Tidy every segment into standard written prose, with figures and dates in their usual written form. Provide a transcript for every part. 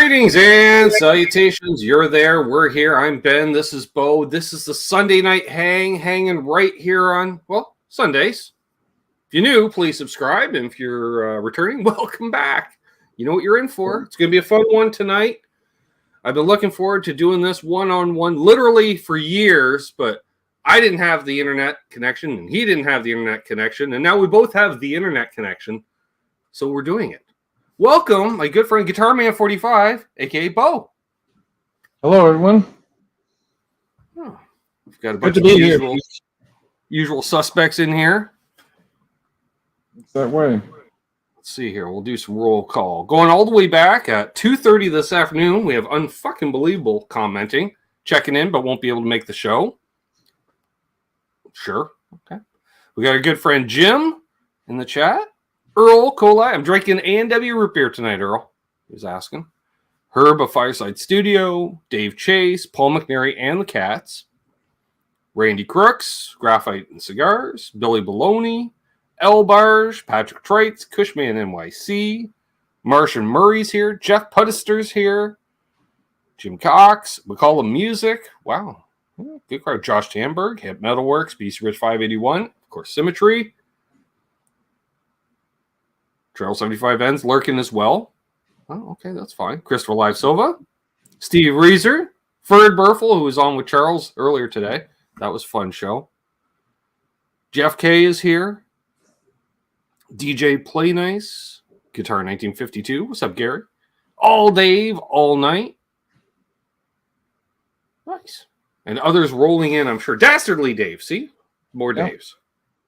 Greetings and salutations. You're there. We're here. I'm Ben. This is Bo. This is the Sunday night hanging right here on, well, Sundays. If you're new, please subscribe. And if you're returning, welcome back. You know what you're in for. It's going to be a fun one tonight. I've been looking forward to doing this one-on-one literally for years, but I didn't have the internet connection, and he didn't have the internet connection, and now we both have the internet connection, so we're doing it. Welcome, my good friend Guitarman45, a.k.a. Bo. Hello, everyone. Oh, we've got a bunch of usual suspects in here. It's that way. Let's see here. We'll do some roll call. Going all the way back at 2:30 this afternoon, we have unfucking believable commenting, checking in, but won't be able to make the show. Sure. Okay. We got our good friend Jim in the chat. Earl Colai. I'm drinking A&W root beer tonight, Earl. He was asking. Herb of Fireside Studio. Dave Chase. Paul McNary and the Cats. Randy Crooks. Graphite and Cigars. Billy Baloney. Elbarge. Patrick Trites. Cushman NYC. Martian Murray's here. Jeff Puttister's here. Jim Cox. We call him Music. Wow. Good crowd. Josh Tamberg. Hip Metalworks. BC Rich 581. Of course, Symmetry. Trail 75 ends lurking as well. Oh, okay, that's fine. Christopher Live Silva. Steve Reeser. Ferd Burfel, who was on with Charles earlier today. That was a fun show. Jeff K is here. DJ Play Nice. Guitar 1952. What's up, Gary? All Dave, all night. Nice. And others rolling in, I'm sure. Dastardly Dave. See? More Daves.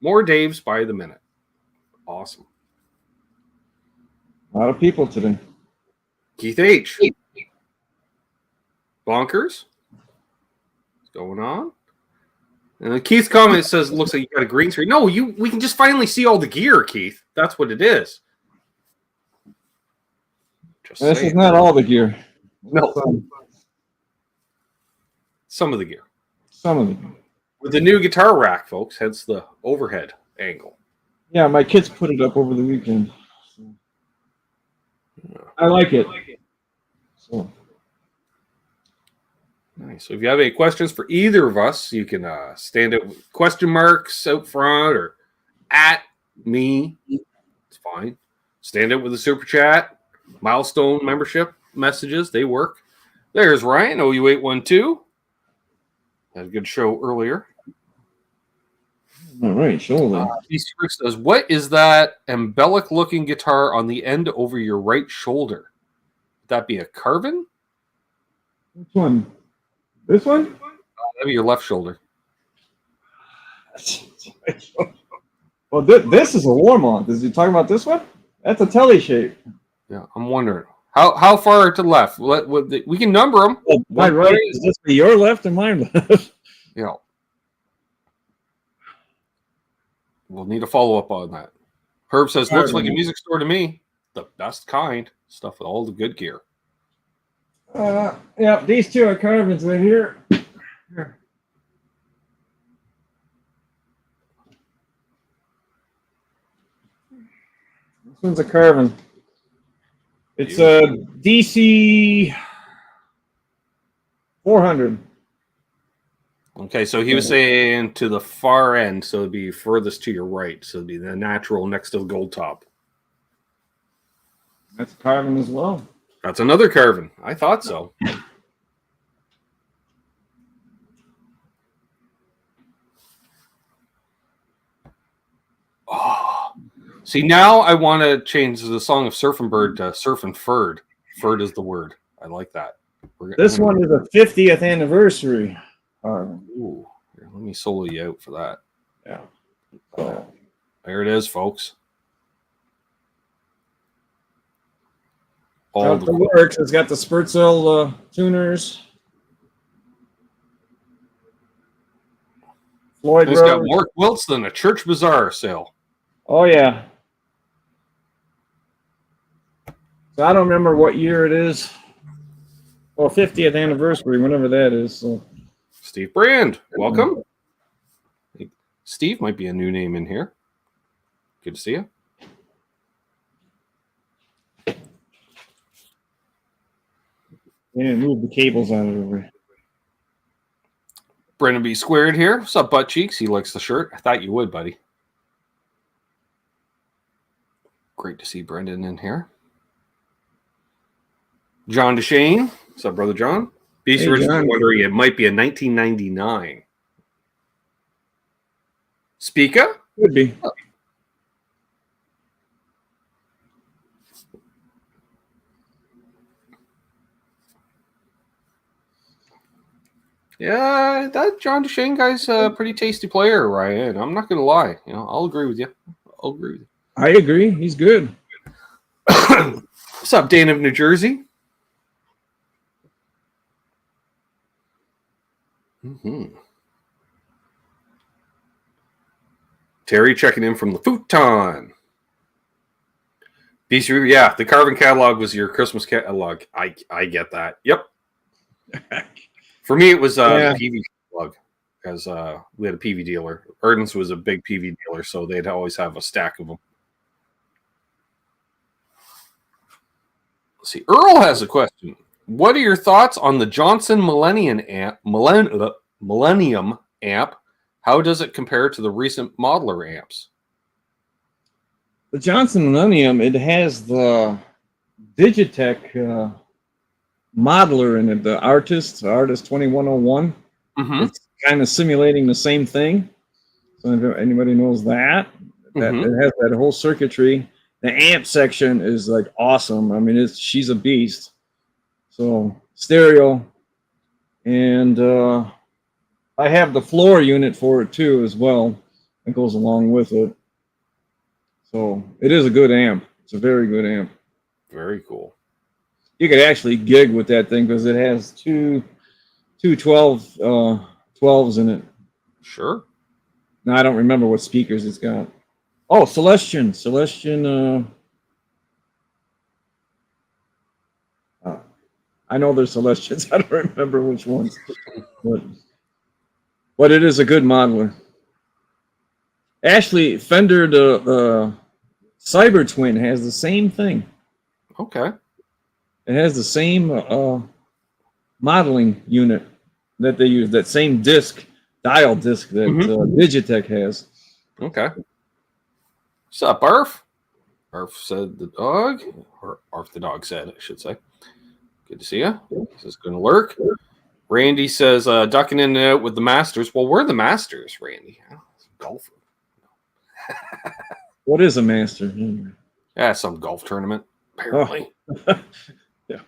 More Daves by the minute. Awesome. A lot of people today. Keith H. Bonkers. What's going on? And Keith's comment says, looks like you got a green screen. No, we can just finally see all the gear, Keith. That's what it is. This is not all the gear. No. Some of the gear. Some of the gear. With the new guitar rack, folks, hence the overhead angle. Yeah, my kids put it up over the weekend. I like it. So. Nice. So if you have any questions for either of us, you can stand it with question marks out front or at me. It's fine. Stand it with a super chat, milestone membership messages. They work. There's Ryan, OU812. Had a good show earlier. All right, shoulder. BC Rick says, what is that embellic-looking guitar on the end over your right shoulder? Would that be a Carvin? Which one? This one? That'd be your left shoulder. Well, this is a warm-on. Is he talking about this one? That's a telly shape. Yeah, I'm wondering. How far to the left? We can number them. Well, my right is this be your left and mine left? Yeah. We'll need a follow-up on that. Herb says, looks like a music store to me. The best kind. Stuff with all the good gear. Yeah, these two are Carvins right here. Here. This one's a Carvin. It's a DC 400. Okay, so he was saying to the far end, so it'd be furthest to your right. So it'd be the natural next to the gold top. That's Carvin as well. That's another Carvin. I thought so. Oh. See, now I want to change the song of Surfing Bird to Surfing Ferd. Ferd is the word. I like that. This one is a 50th anniversary. Ooh, here, let me solo you out for that. Yeah. There it is, folks. All the works. It's got the Spurtzel tuners. Floyd It's got more quilts than a church bazaar sale. Oh, yeah. So I don't remember what year it is. Well, 50th anniversary, whenever that is. So. Steve Brand, welcome. Steve might be a new name in here. Good to see you. And move the cables out of the way. Brendan B. Squared here. What's up, butt cheeks? He likes the shirt. I thought you would, buddy. Great to see Brendan in here. John DeShane. What's up, brother John? Beast Hey, originally John. wondering it might be a 1999. Speaka? Could be. Yeah, that John DeShane guy's a pretty tasty player, Ryan. I'm not gonna lie. I'll agree with you. I'll agree with you. I agree. He's good. What's up, Dane of New Jersey? Terry checking in from the futon. BC, yeah, the Carvin catalog was your Christmas catalog. I get that. Yep. For me, it was the PV catalog, because we had a PV dealer. Erdens was a big PV dealer, so they'd always have a stack of them. Let's see. Earl has a question. What are your thoughts on the Johnson Millennium amp? How does it compare to the recent modeler amps? The Johnson Millennium, it has the Digitech modeler in it, the Artist 2101. Mm-hmm. It's kind of simulating the same thing. So if anybody knows that, it has that whole circuitry. The amp section is like awesome. I mean, she's a beast. So stereo, and I have the floor unit for it too as well. It goes along with it. So it is a good amp. It's a very good amp. Very cool. You could actually gig with that thing because it has two 12s in it. Sure. Now I don't remember what speakers it's got. Oh, Celestion. I know there's Celestians. I don't remember which ones. But it is a good modeler. Actually, Fender, the Cyber Twin has the same thing. Okay. It has the same modeling unit that they use, that same dial disc that Digitech has. Okay. What's up, Arf? Arf said the dog, or Arf the dog said, I should say. Good to see you. This is going to lurk. Randy says, ducking in and out with the Masters. Well, we're the Masters, Randy. Golfer. What is a Master? Yeah, some golf tournament, apparently. Oh. Yeah.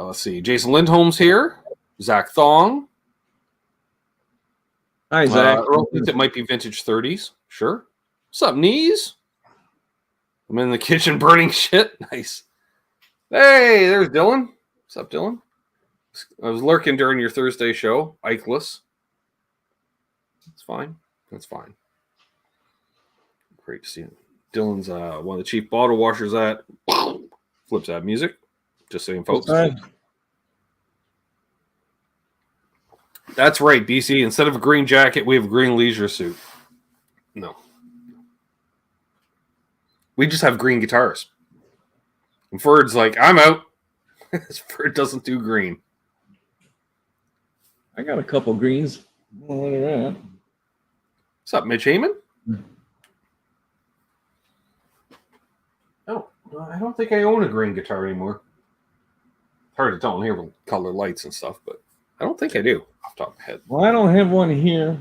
Let's see. Jason Lindholm's here. Zach Thong. Hi, Zach. Earl thinks it might be vintage 30s. Sure. What's up, knees? I'm in the kitchen burning shit. Nice. Hey, there's Dylan. What's up, Dylan? I was lurking during your Thursday show. Ikeless. That's fine. That's fine. Great to see him. Dylan's one of the chief bottle washers at Flips Out Music. Just saying, folks. That's right, BC. Instead of a green jacket, we have a green leisure suit. No. We just have green guitars. And Ferd's like, I'm out. Ferd doesn't do green. I got a couple greens. Where they're at. What's up, Mitch Heyman? Oh, I don't think I own a green guitar anymore. It's hard to tell in here with color lights and stuff, but I don't think I do off the top of my head. Well, I don't have one here.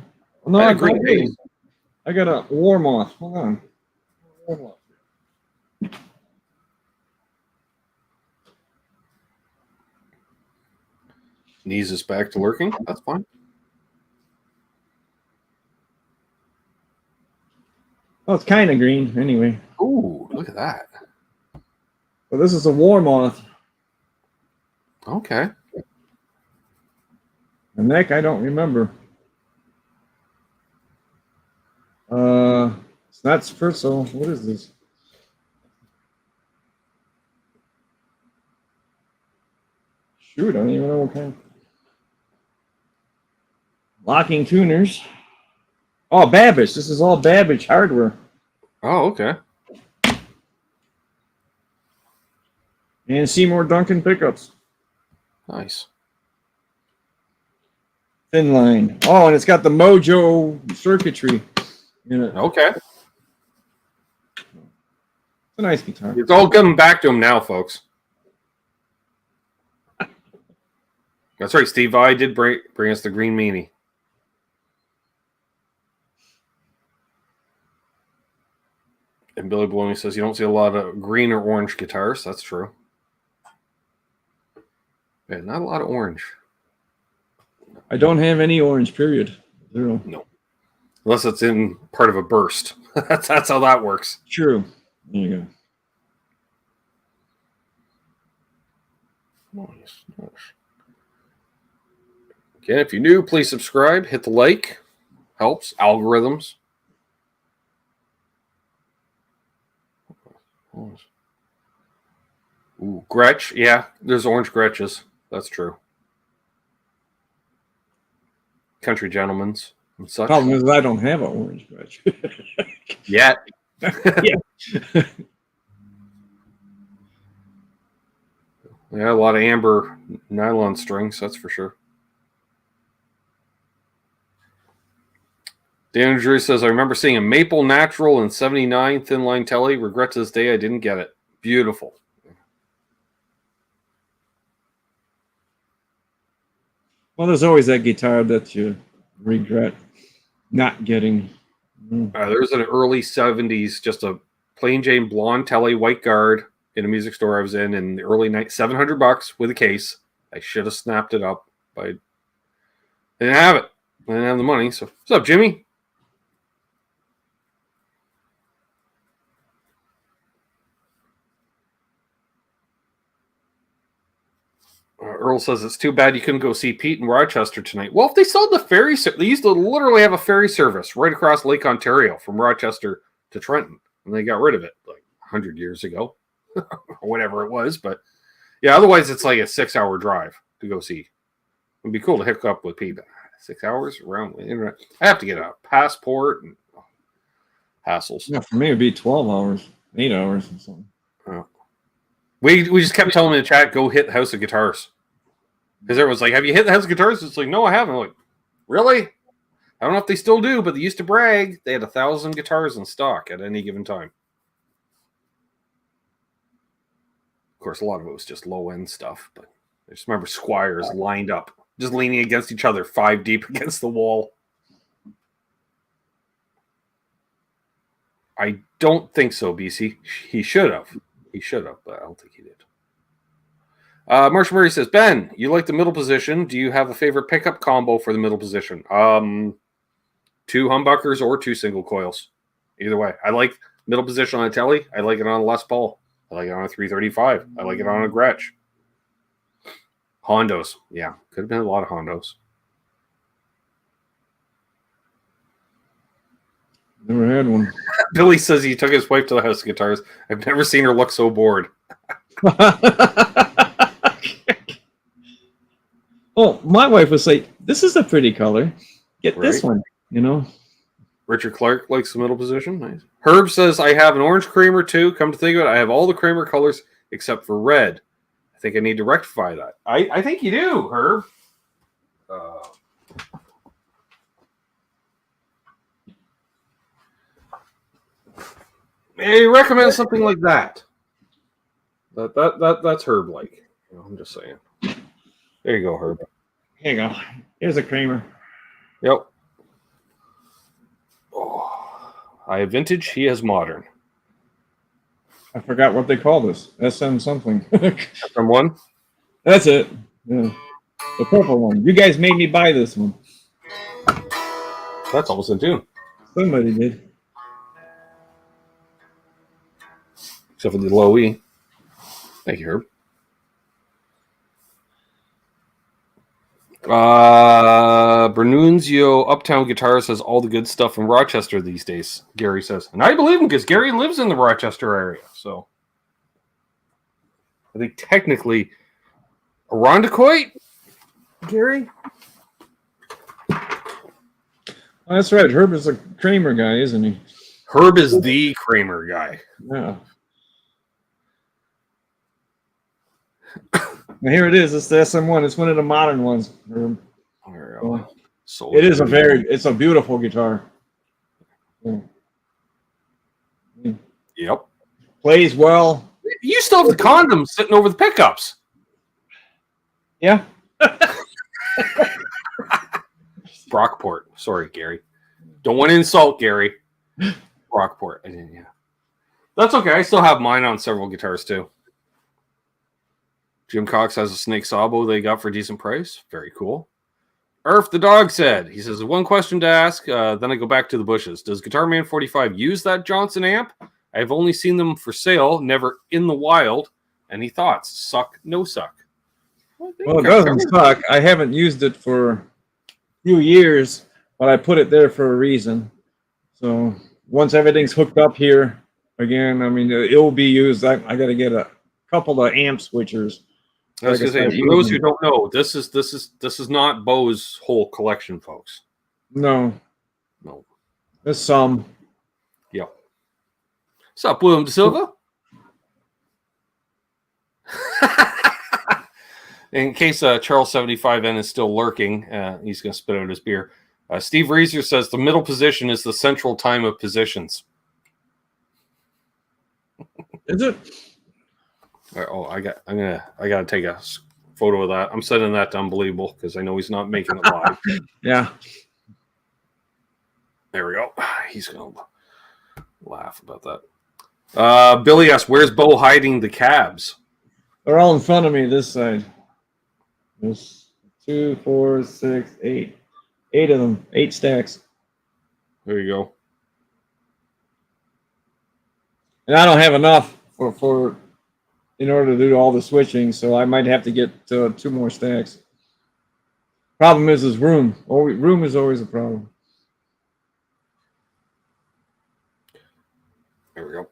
No, I agree. I got a Warmoth. Hold on. Warmoth. Knees is back to lurking. That's fine. Oh, it's kind of green anyway. Ooh, look at that. Well, this is a Warmoth. Okay. The neck, I don't remember. It's not Sperso. What is this? Shoot, I don't even know what kind. Locking tuners. Oh, Babbage. This is all Babbage hardware. Oh, okay. And Seymour Duncan pickups. Nice. Thin line. Oh, and it's got the Mojo circuitry in it. Okay. It's a nice guitar. It's all coming back to him now, folks. That's right. Steve Vai did bring us the green meanie. And Billy Baloney says you don't see a lot of green or orange guitars. That's true. Yeah, not a lot of orange. I don't have any orange, period. Zero. No. Unless it's in part of a burst. that's how that works. True. There you go. Nice. Again, if you're new, please subscribe. Hit the like. Helps. Algorithms. Ooh, Gretsch. Yeah, there's orange Gretches. That's true. Country gentlemen's and such. Problem is, I don't have an orange Gretsch. Yet. Yeah. Yeah, a lot of amber nylon strings, that's for sure. Dan Drew says, I remember seeing a maple natural in 79 thin line telly. Regret to this day I didn't get it. Beautiful. Well, there's always that guitar that you regret not getting. There's an early 70s, just a plain Jane blonde telly, white guard in a music store I was in the early night, $700 with a case. I should have snapped it up, but I didn't have it. I didn't have the money. So, what's up, Jimmy? Earl says it's too bad you couldn't go see Pete in Rochester tonight. Well, if they sold the ferry, they used to literally have a ferry service right across Lake Ontario from Rochester to Trenton, and they got rid of it like 100 years ago, or whatever it was. But yeah, otherwise it's like a 6-hour drive to go see. It'd be cool to hook up with Pete. 6 hours around the internet. I have to get a passport and hassles. Yeah, for me it'd be 12 hours, 8 hours or something. We just kept telling them in the chat, go hit the House of Guitars. Because everyone's like, have you hit the House of Guitars? It's like, no, I haven't. I'm like, really? I don't know if they still do, but they used to brag they had 1,000 guitars in stock at any given time. Of course, a lot of it was just low-end stuff, but I just remember Squires lined up, just leaning against each other, 5 deep against the wall. I don't think so, BC. He should have. He should have, but I don't think he did. Marshall Murray says, Ben, you like the middle position. Do you have a favorite pickup combo for the middle position? 2 humbuckers or 2 single coils. Either way. I like middle position on a telly. I like it on a Les Paul. I like it on a 335. I like it on a Gretsch. Hondos. Yeah, could have been a lot of Hondos. Never had one. Billy says he took his wife to the House of Guitars. I've never seen her look so bored. Oh, my wife was like, this is a pretty color. Get this one, you know. Richard Clark likes the middle position. Nice. Herb says, I have an orange Kramer too. Come to think of it, I have all the Kramer colors except for red. I think I need to rectify that. I think you do, Herb. May recommend something like that. That's Herb like. You know, I'm just saying. There you go, Herb. Here you go. Here's a Kramer. Yep. Oh, I have vintage. He has modern. I forgot what they call this. SM something. SM1? That's it. Yeah. The purple one. You guys made me buy this one. That's almost in tune. Somebody did. Except for the low E. Thank you, Herb. Bernunzio Uptown Guitars has all the good stuff in Rochester these days, Gary says. And I believe him because Gary lives in the Rochester area. So I think technically Arondacoit, Gary? Oh, that's right. Herb is a Kramer guy, isn't he? Herb is the Kramer guy. Yeah. Now here it is. It's the SM1. It's one of the modern ones. There we go. So it is it's a beautiful guitar. Yep. Plays well. You still have the condoms sitting over the pickups. Yeah. Brockport. Sorry, Gary. Don't want to insult Gary. Brockport. I didn't. Yeah. That's okay. I still have mine on several guitars too. Jim Cox has a snake sawbow they got for a decent price. Very cool. Earth the dog said, he says, one question to ask, then I go back to the bushes. Does Guitarman45 use that Johnson amp? I've only seen them for sale, never in the wild. Any thoughts? Suck, no suck? Well, it doesn't suck. I haven't used it for a few years, but I put it there for a reason. So once everything's hooked up here, again, I mean, it will be used. I got to get a couple of amp switchers. I was going to say, for those who don't know, this is not Bo's whole collection, folks. No. There's some. Yep. What's up, William De Silva? In case Charles 75N is still lurking, he's going to spit out his beer. Steve Reeser says the middle position is the central time of positions. Is it? Oh, I gotta take a photo of that. I'm sending that to Unbelievable because I know he's not making it live. Yeah. There we go. He's gonna laugh about that. Billy asks, "Where's Bo hiding the cabs?" They're all in front of me this side. There's 2, 4, 6, 8. 8 of them. 8 stacks. There you go. And I don't have enough for in order to do all the switching, so I might have to get 2 more stacks. Problem is room. Room is always a problem. There we go.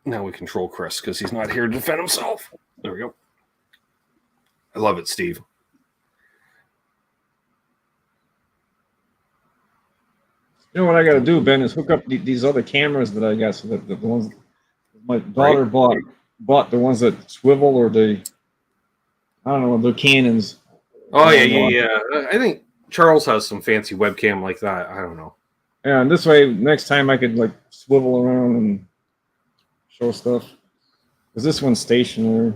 Now we control Chris because he's not here to defend himself. There we go. I love it, Steve. You know what I got to do, Ben, is hook up these other cameras that I got, so that the ones my daughter bought the ones that swivel, or I don't know, they're Canons. Oh yeah. I think Charles has some fancy webcam like that. I don't know. Yeah, and this way, next time I could like swivel around and show stuff. Because this one's stationary.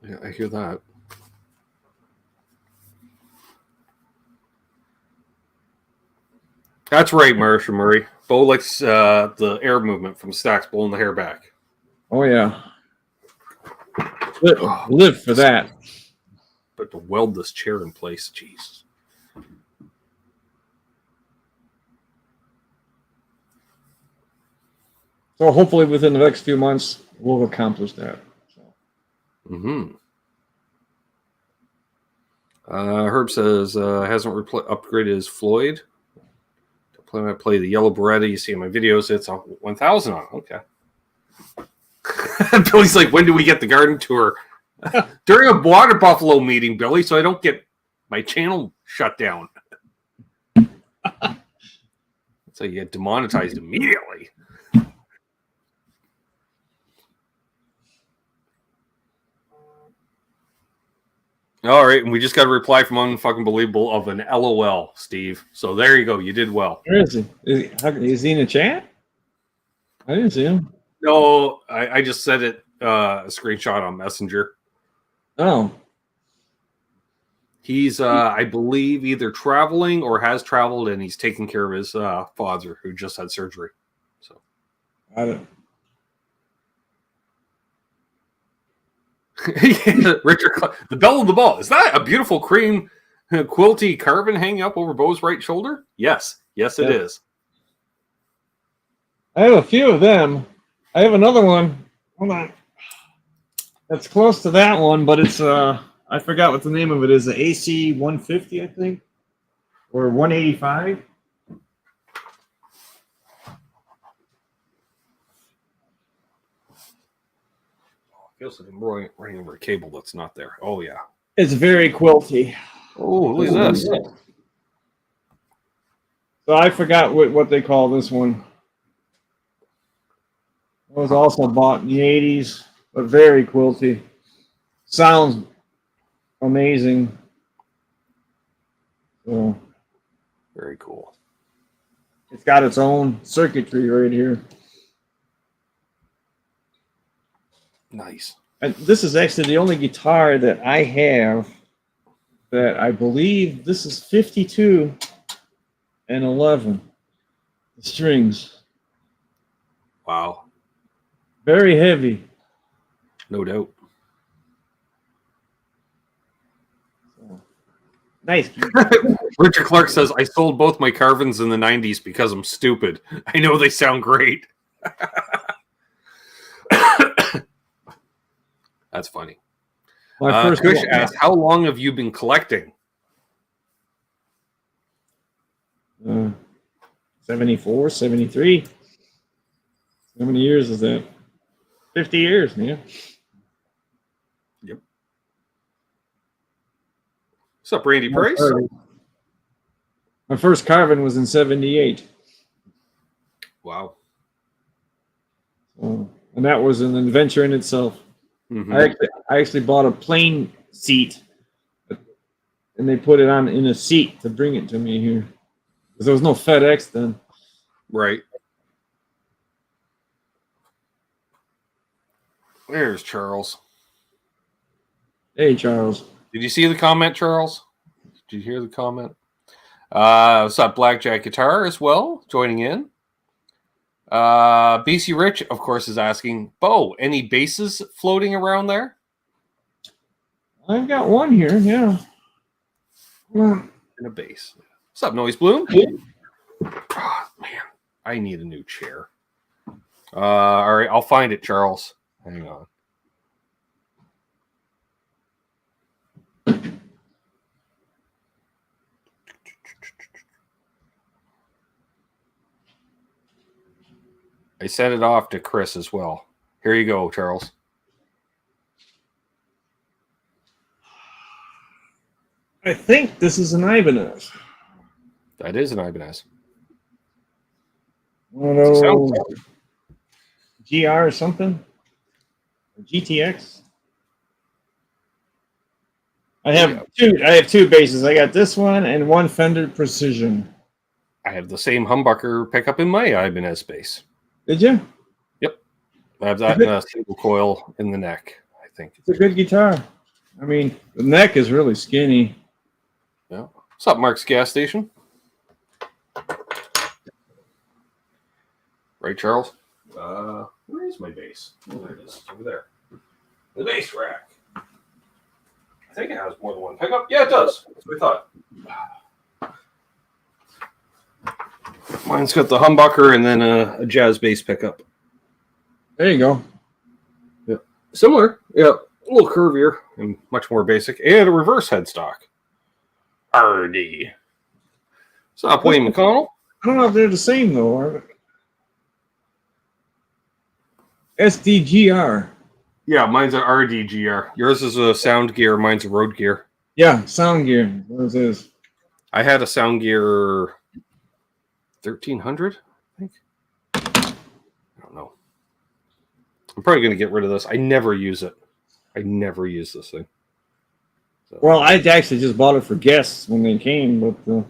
Yeah, I hear that. That's right, Marsha Murray. Bo likes the air movement from stacks blowing the hair back. Oh, yeah. Live for that. But to weld this chair in place, jeez. So hopefully within the next few months, we'll accomplish that. Herb says hasn't upgraded his Floyd. I play the yellow Beretta you see in my videos. It's a 1000 on. Okay. Billy's like, when do we get the garden tour? During a Water Buffalo meeting, Billy, so I don't get my channel shut down. So you get demonetized immediately. All right, and we just got a reply from Unfucking Believable of an LOL, Steve. So there you go. You did well. Where is he? Is he in the chat? I didn't see him. No, I just sent it a screenshot on Messenger. Oh. He's, I believe, either traveling or has traveled, and he's taking care of his father who just had surgery. So, I don't. Richard, the bell of the ball. Is that a beautiful cream quilty carving hanging up over Bo's right shoulder? Yes, it is. I have a few of them. I have another one. Hold on. That's close to that one, but it's I forgot what the name of it is. The AC 150, I think, or 185. Feels like I'm running over a cable that's not there. Oh, yeah. It's very quilty. Oh, look at this. So I forgot what they call this one. It was also bought in the 80s. but very quilty. Sounds amazing. So Very cool. it's got its own circuitry right here. Nice. And this is actually the only guitar that I have that I believe this is 52 and 11. The strings. Wow. Very heavy. No doubt. Nice. Richard Clark says, I sold both my Carvins in the 90s because I'm stupid. I know they sound great. That's funny. My first Kush asked, how long have you been collecting? 74, 73. How many years is that? 50 years, man. Yep. What's up, Randy Price? My first Carvin was in 78. Wow. And that was an adventure in itself. Mm-hmm. I actually bought a plane seat, and they put it on in a seat to bring it to me here. Because there was no FedEx then. Right. There's Charles. Hey, Charles. Did you see the comment, Charles? Did you hear the comment? What's up, Blackjack Guitar as well, joining in. BC Rich, of course, is asking, Bo, any basses floating around there? I've got one here, yeah. And a bass. What's up, Noise Bloom? Oh, man, I need a new chair. All right, I'll find it, Charles. Hang on. I sent it off to Chris as well. Here you go, Charles. I think this is an Ibanez. That is an Ibanez. Oh, GR or something? GTX? I have two basses. I got this one and one Fender Precision. I have the same humbucker pickup in my Ibanez bass. Did you? Yep. I have that in a single coil in the neck, I think. It's a good guitar. I mean, the neck is really skinny. Yeah. What's up, Mark's Gas Station? Right, Charles? Where is my bass? Oh, there it is. Over there. The bass rack. I think it has more than one pickup. Yeah, it does. That's what I thought. Mine's got the humbucker and then a jazz bass pickup. There you go. Yep. Similar. Yeah. A little curvier and much more basic. And a reverse headstock. RD. What's up, Wayne McConnell? I don't know if they're the same, though. SDGR. Yeah, mine's an RDGR. Yours is a sound gear. Mine's a road gear. Yeah, sound gear. What is? I had a sound gear 1300, I think. I don't know. I'm probably going to get rid of this. I never use it. I never use this thing. So. Well, I actually just bought it for guests when they came, but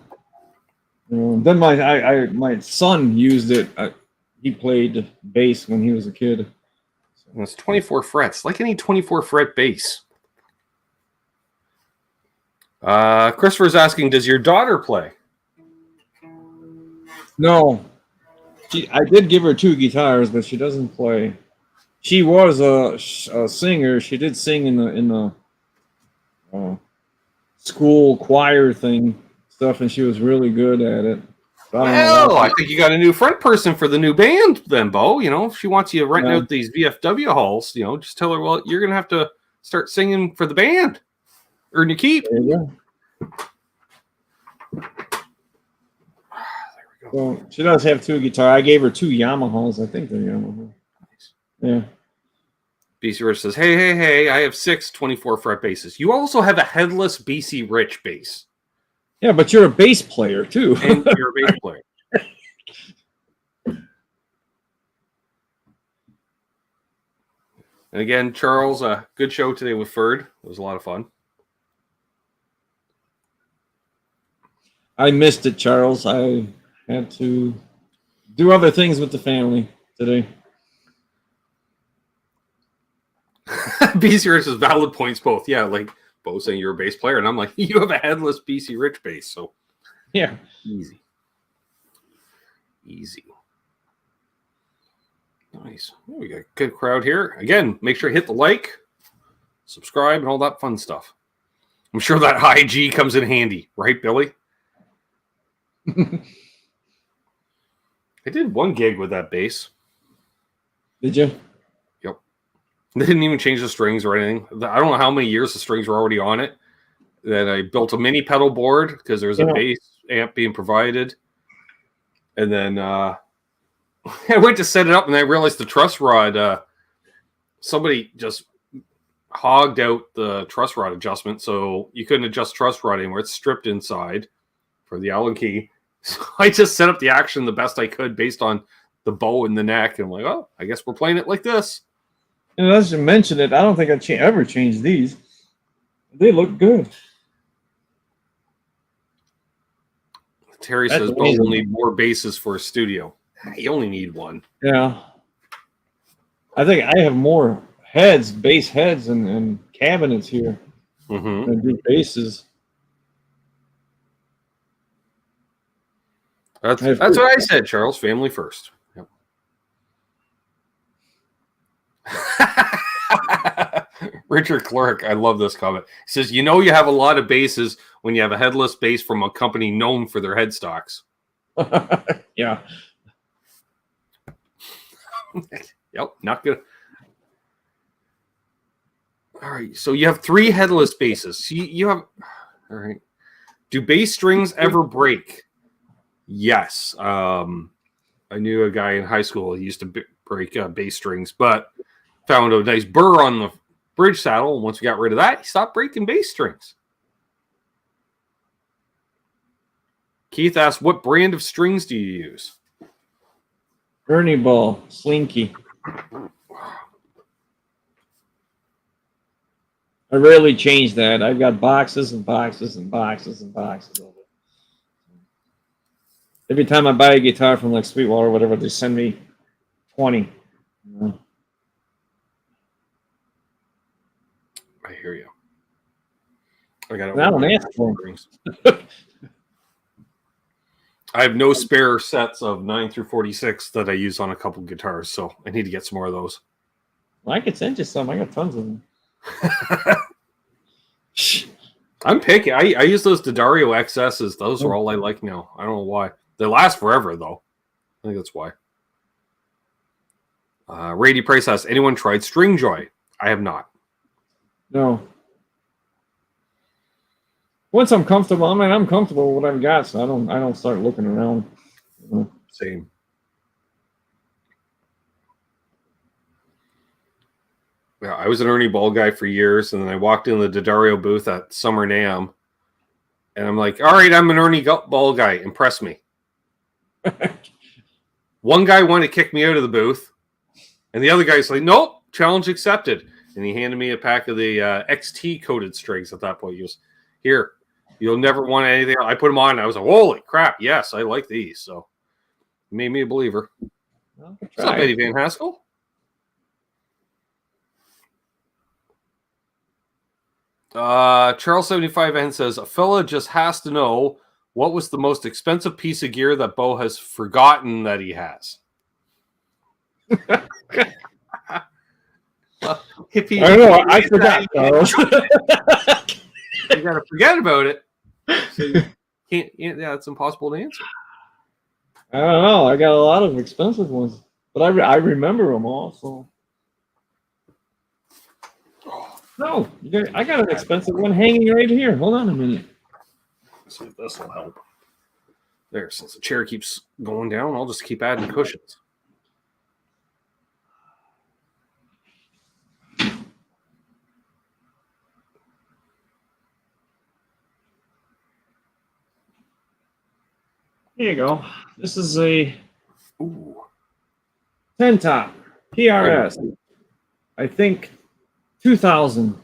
then my son used it. He played bass when he was a kid. And it's 24 frets, like any 24 fret bass. Christopher's asking, does your daughter play? No. I did give her 2 guitars, but she doesn't play. She was a singer. She did sing in the school choir thing stuff, and she was really good at it. Well, I think you got a new front person for the new band then, Bo. You know, if she wants you renting out these VFW halls, you know, just tell her, well, you're going to have to start singing for the band. Earn your keep. There you go. There we go. Well, she does have 2 guitars. I gave her 2 Yamahas. I think they're Yamaha. Nice. Yeah. BC Rich says, hey, I have 6 24 fret basses. You also have a headless BC Rich bass. Yeah, but you're a bass player, too. And you're a bass player. And again, Charles, a good show today with Ferd. It was a lot of fun. I missed it, Charles. I had to do other things with the family today. BC Rich is valid points both. Yeah, like Bo saying you're a bass player, and I'm like, you have a headless BC Rich bass, so yeah, easy. Nice. We got a good crowd here. Again, make sure to hit the like, subscribe, and all that fun stuff. I'm sure that high G comes in handy, right, Billy? I did one gig with that bass. Did you? Yep. They didn't even change the strings or anything. I don't know how many years the strings were already on it. Then I built a mini pedal board because there's a bass amp being provided. And then I went to set it up, and I realized the truss rod, somebody just hogged out the truss rod adjustment, so you couldn't adjust truss rod anymore. It's stripped inside for the Allen key. So I just set up the action the best I could based on the bow and the neck. And I'm like, oh, I guess we're playing it like this. And as you mentioned it, I don't think I ever changed these. They look good. Terry says Bo will need more basses for a studio. You only need one. Yeah. I think I have more heads, bass heads, and cabinets here than do basses. That's what I said, Charles. Family first. Yep. Richard Clark, I love this comment. He says, you know you have a lot of basses when you have a headless bass from a company known for their headstocks. Yeah. Yep, not good. All right, so you have 3 headless basses. You have, all right. Do bass strings ever break? Yes. I knew a guy in high school. He used to break bass strings, but found a nice burr on the bridge saddle. And once we got rid of that, he stopped breaking bass strings. Keith asked, what brand of strings do you use? Ernie Ball, Slinky. I rarely change that. I've got boxes and boxes and boxes and boxes of it. Every time I buy a guitar from like Sweetwater or whatever, they send me 20. I hear you. I got I don't ask for them. I have no spare sets of 9 through 46 that I use on a couple guitars, so I need to get some more of those. Well, I could send you some. I got tons of them. I'm picky. I use those D'Addario XSs. Those are all I like now. I don't know why. They last forever, though. I think that's why. Rady Price asks, anyone tried Stringjoy? I have not. No. Once I'm comfortable, I'm comfortable with what I've got, so I don't start looking around. Same. Yeah, I was an Ernie Ball guy for years, and then I walked in the D'Addario booth at Summer NAMM, and I'm like, all right, I'm an Ernie Ball guy. Impress me. One guy wanted to kick me out of the booth, and the other guy's like, nope, challenge accepted. And he handed me a pack of the XT-coated strings at that point. He goes, here, you'll never want anything else. I put them on, and I was like, holy crap, yes, I like these. So it made me a believer. What's up, Eddie Van Haskell? Charles75N says, a fella just has to know what was the most expensive piece of gear that Bo has forgotten that he has. Well, I don't know. I forgot, Charles. You got to forget about it. So you can't. Yeah, it's impossible to answer. I don't know. I got a lot of expensive ones, but I remember them all. So. No, I got an expensive one hanging right here. Hold on a minute. See if this will help. There, since the chair keeps going down, I'll just keep adding cushions. Here you go. This is a 10 top PRS. I think 2000.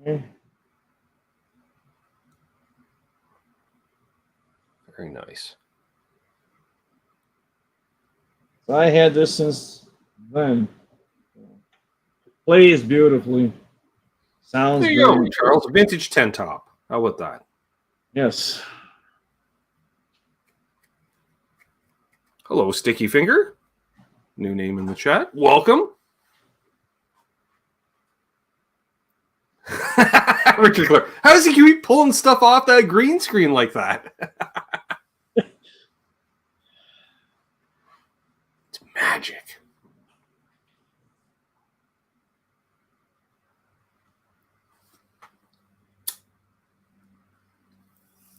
Okay. Very nice. So I had this since then. Plays beautifully. Sounds There you go, great. Charles. Vintage 10 top. How about that? Yes. Hello, Sticky Finger. New name in the chat. Welcome. Richard Clark. How does he keep pulling stuff off that green screen like that? It's magic.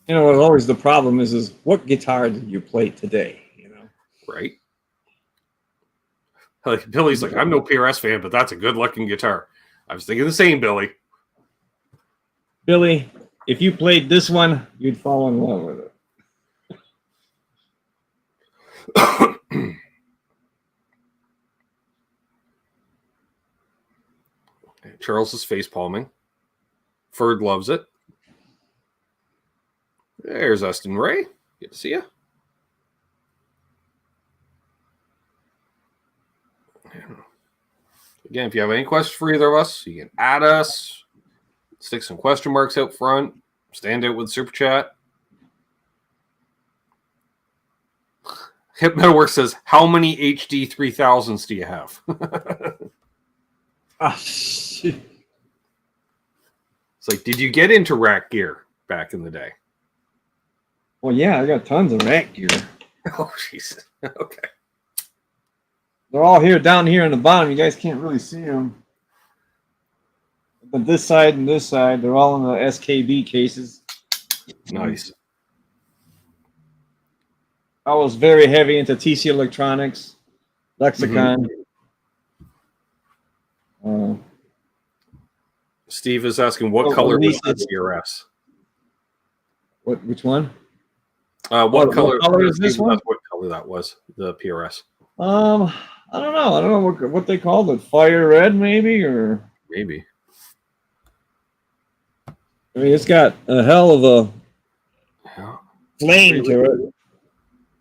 You know, always the problem is what guitar did you play today? You know, Right? Like Billy's like, I'm no PRS fan, but that's a good looking guitar. I was thinking the same, Billy. Billy, if you played this one, you'd fall in love with it. Charles is face palming. Ferd loves it. There's Austin Ray. Good to see you. Again, if you have any questions for either of us, you can add us, stick some question marks out front, stand out with super chat. Hip Metalwork says, how many HD 3000s do you have? Shit. It's like, did you get into rack gear back in the day? Well, yeah, I got tons of rack gear. Oh, Jesus. Okay. They're all here, down here on the bottom. You guys can't really see them. But this side and this side, they're all in the SKB cases. Nice. I was very heavy into TC Electronics, Lexicon. Steve is asking, what color was that CRS? Which one? What color is this one? What color that was, the PRS? I don't know. I don't know what they called it. Fire red, maybe, or maybe. I mean, it's got a hell of a flame to it.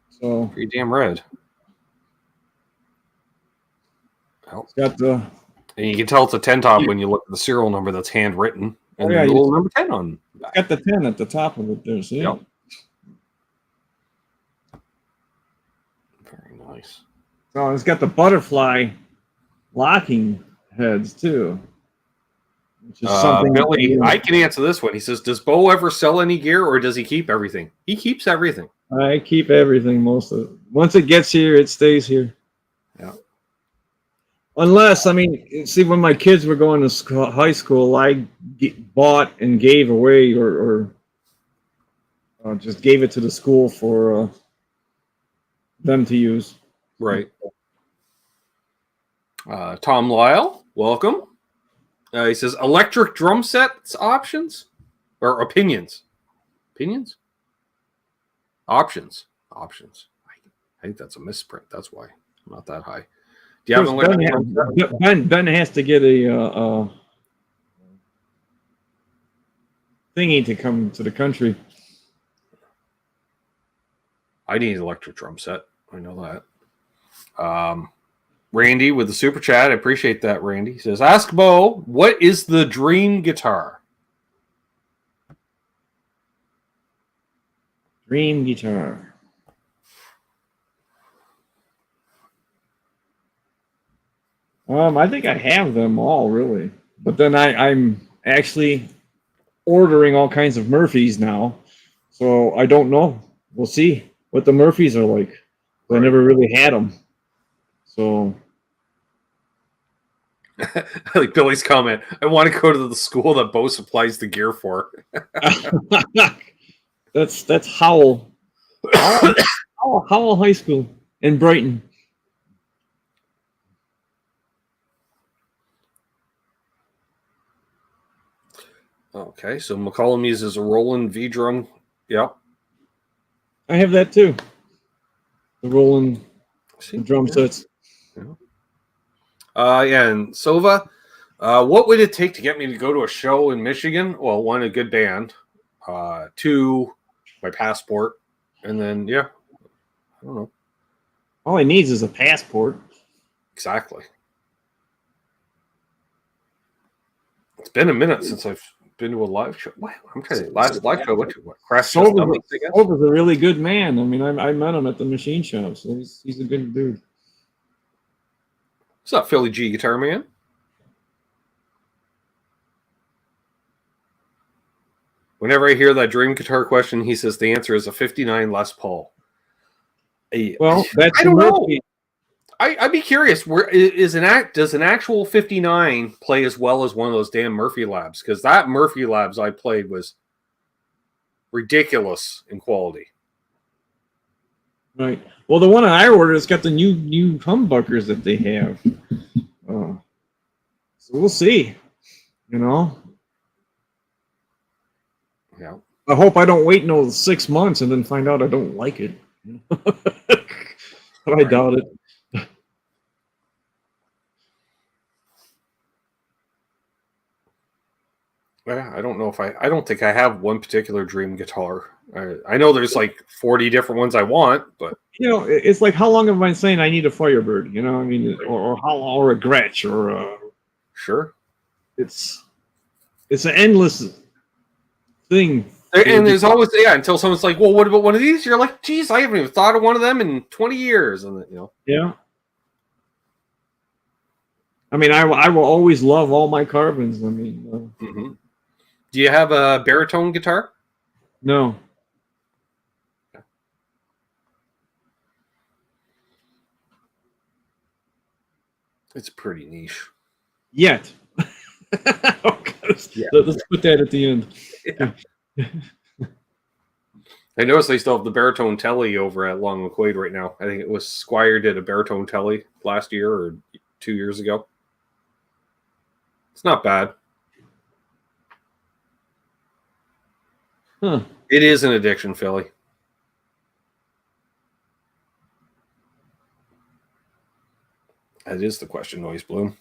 So pretty damn red. Well, it's got the. And you can tell it's a 10 top when you look at the serial number that's handwritten and the little number 10 on the back. Got the 10 at the top of it there. See? Yep. Very nice. So it's got the butterfly locking heads too. Which is something Billy, I can answer this one. He says, does Bo ever sell any gear or does he keep everything? He keeps everything. I keep everything, most of it. Once it gets here, it stays here. Yeah. Unless, I mean, see, when my kids were going to high school, I bought and gave away or just gave it to the school for them to use. Right. Tom Lyle, welcome. He says, electric drum sets options or opinions? Opinions? Options. Options. I think that's a misprint. That's why I'm not that high. Do you have an electric drum set? Ben has to get a thingy to come to the country. I need an electric drum set. I know that. Randy with the super chat. I appreciate that, Randy. He says, ask Bo, what is the dream guitar? Dream guitar. I think I have them all, really. But then I'm actually ordering all kinds of Murphys now. So I don't know. We'll see what the Murphys are like. I never really had them. So... like Billy's comment, I want to go to the school that Bo supplies the gear for. That's Howell. Howell High School in Brighton. Okay, so McCollum uses a Roland V drum. Yep. I have that too. The Roland drum sets. Yeah. Yeah, and Sova, what would it take to get me to go to a show in Michigan? Well, one, a good band. Two, my passport. And then, yeah, I don't know. All he needs is a passport. Exactly. It's been a minute since I've been to a live show. What? I'm trying to last live show. What? Crash Sova's a really good man. I mean, I met him at the machine shop, so he's a good dude. What's up, Philly G Guitar Man? Whenever I hear that dream guitar question, he says the answer is a 59 Les Paul. Well, that's I don't know. I'd be curious. Does an actual 59 play as well as one of those damn Murphy Labs? Because that Murphy Labs I played was ridiculous in quality. Right. Well, the one I ordered has got the new humbuckers that they have. So we'll see. You know. Yeah. I hope I don't wait until 6 months and then find out I don't like it. But I doubt it. I don't know if I don't think I have one particular dream guitar. I know there's like 40 different ones I want, but you know, it's like, how long am I saying I need a Firebird? You know, I mean, or a Gretsch, or sure. It's an endless thing. And there's always until someone's like, well, what about one of these? You're like, geez, I haven't even thought of one of them in 20 years, and you know. Yeah. I mean, I will always love all my carbons. I mean. Do you have a baritone guitar? No. It's pretty niche. Yet. Yeah. Let's put that at the end. Yeah. I noticed they still have the baritone telly over at Long McQuaid right now. I think it was Squire did a baritone telly last year or 2 years ago. It's not bad. Huh. It is an addiction, Philly. That is the question, Noise Bloom.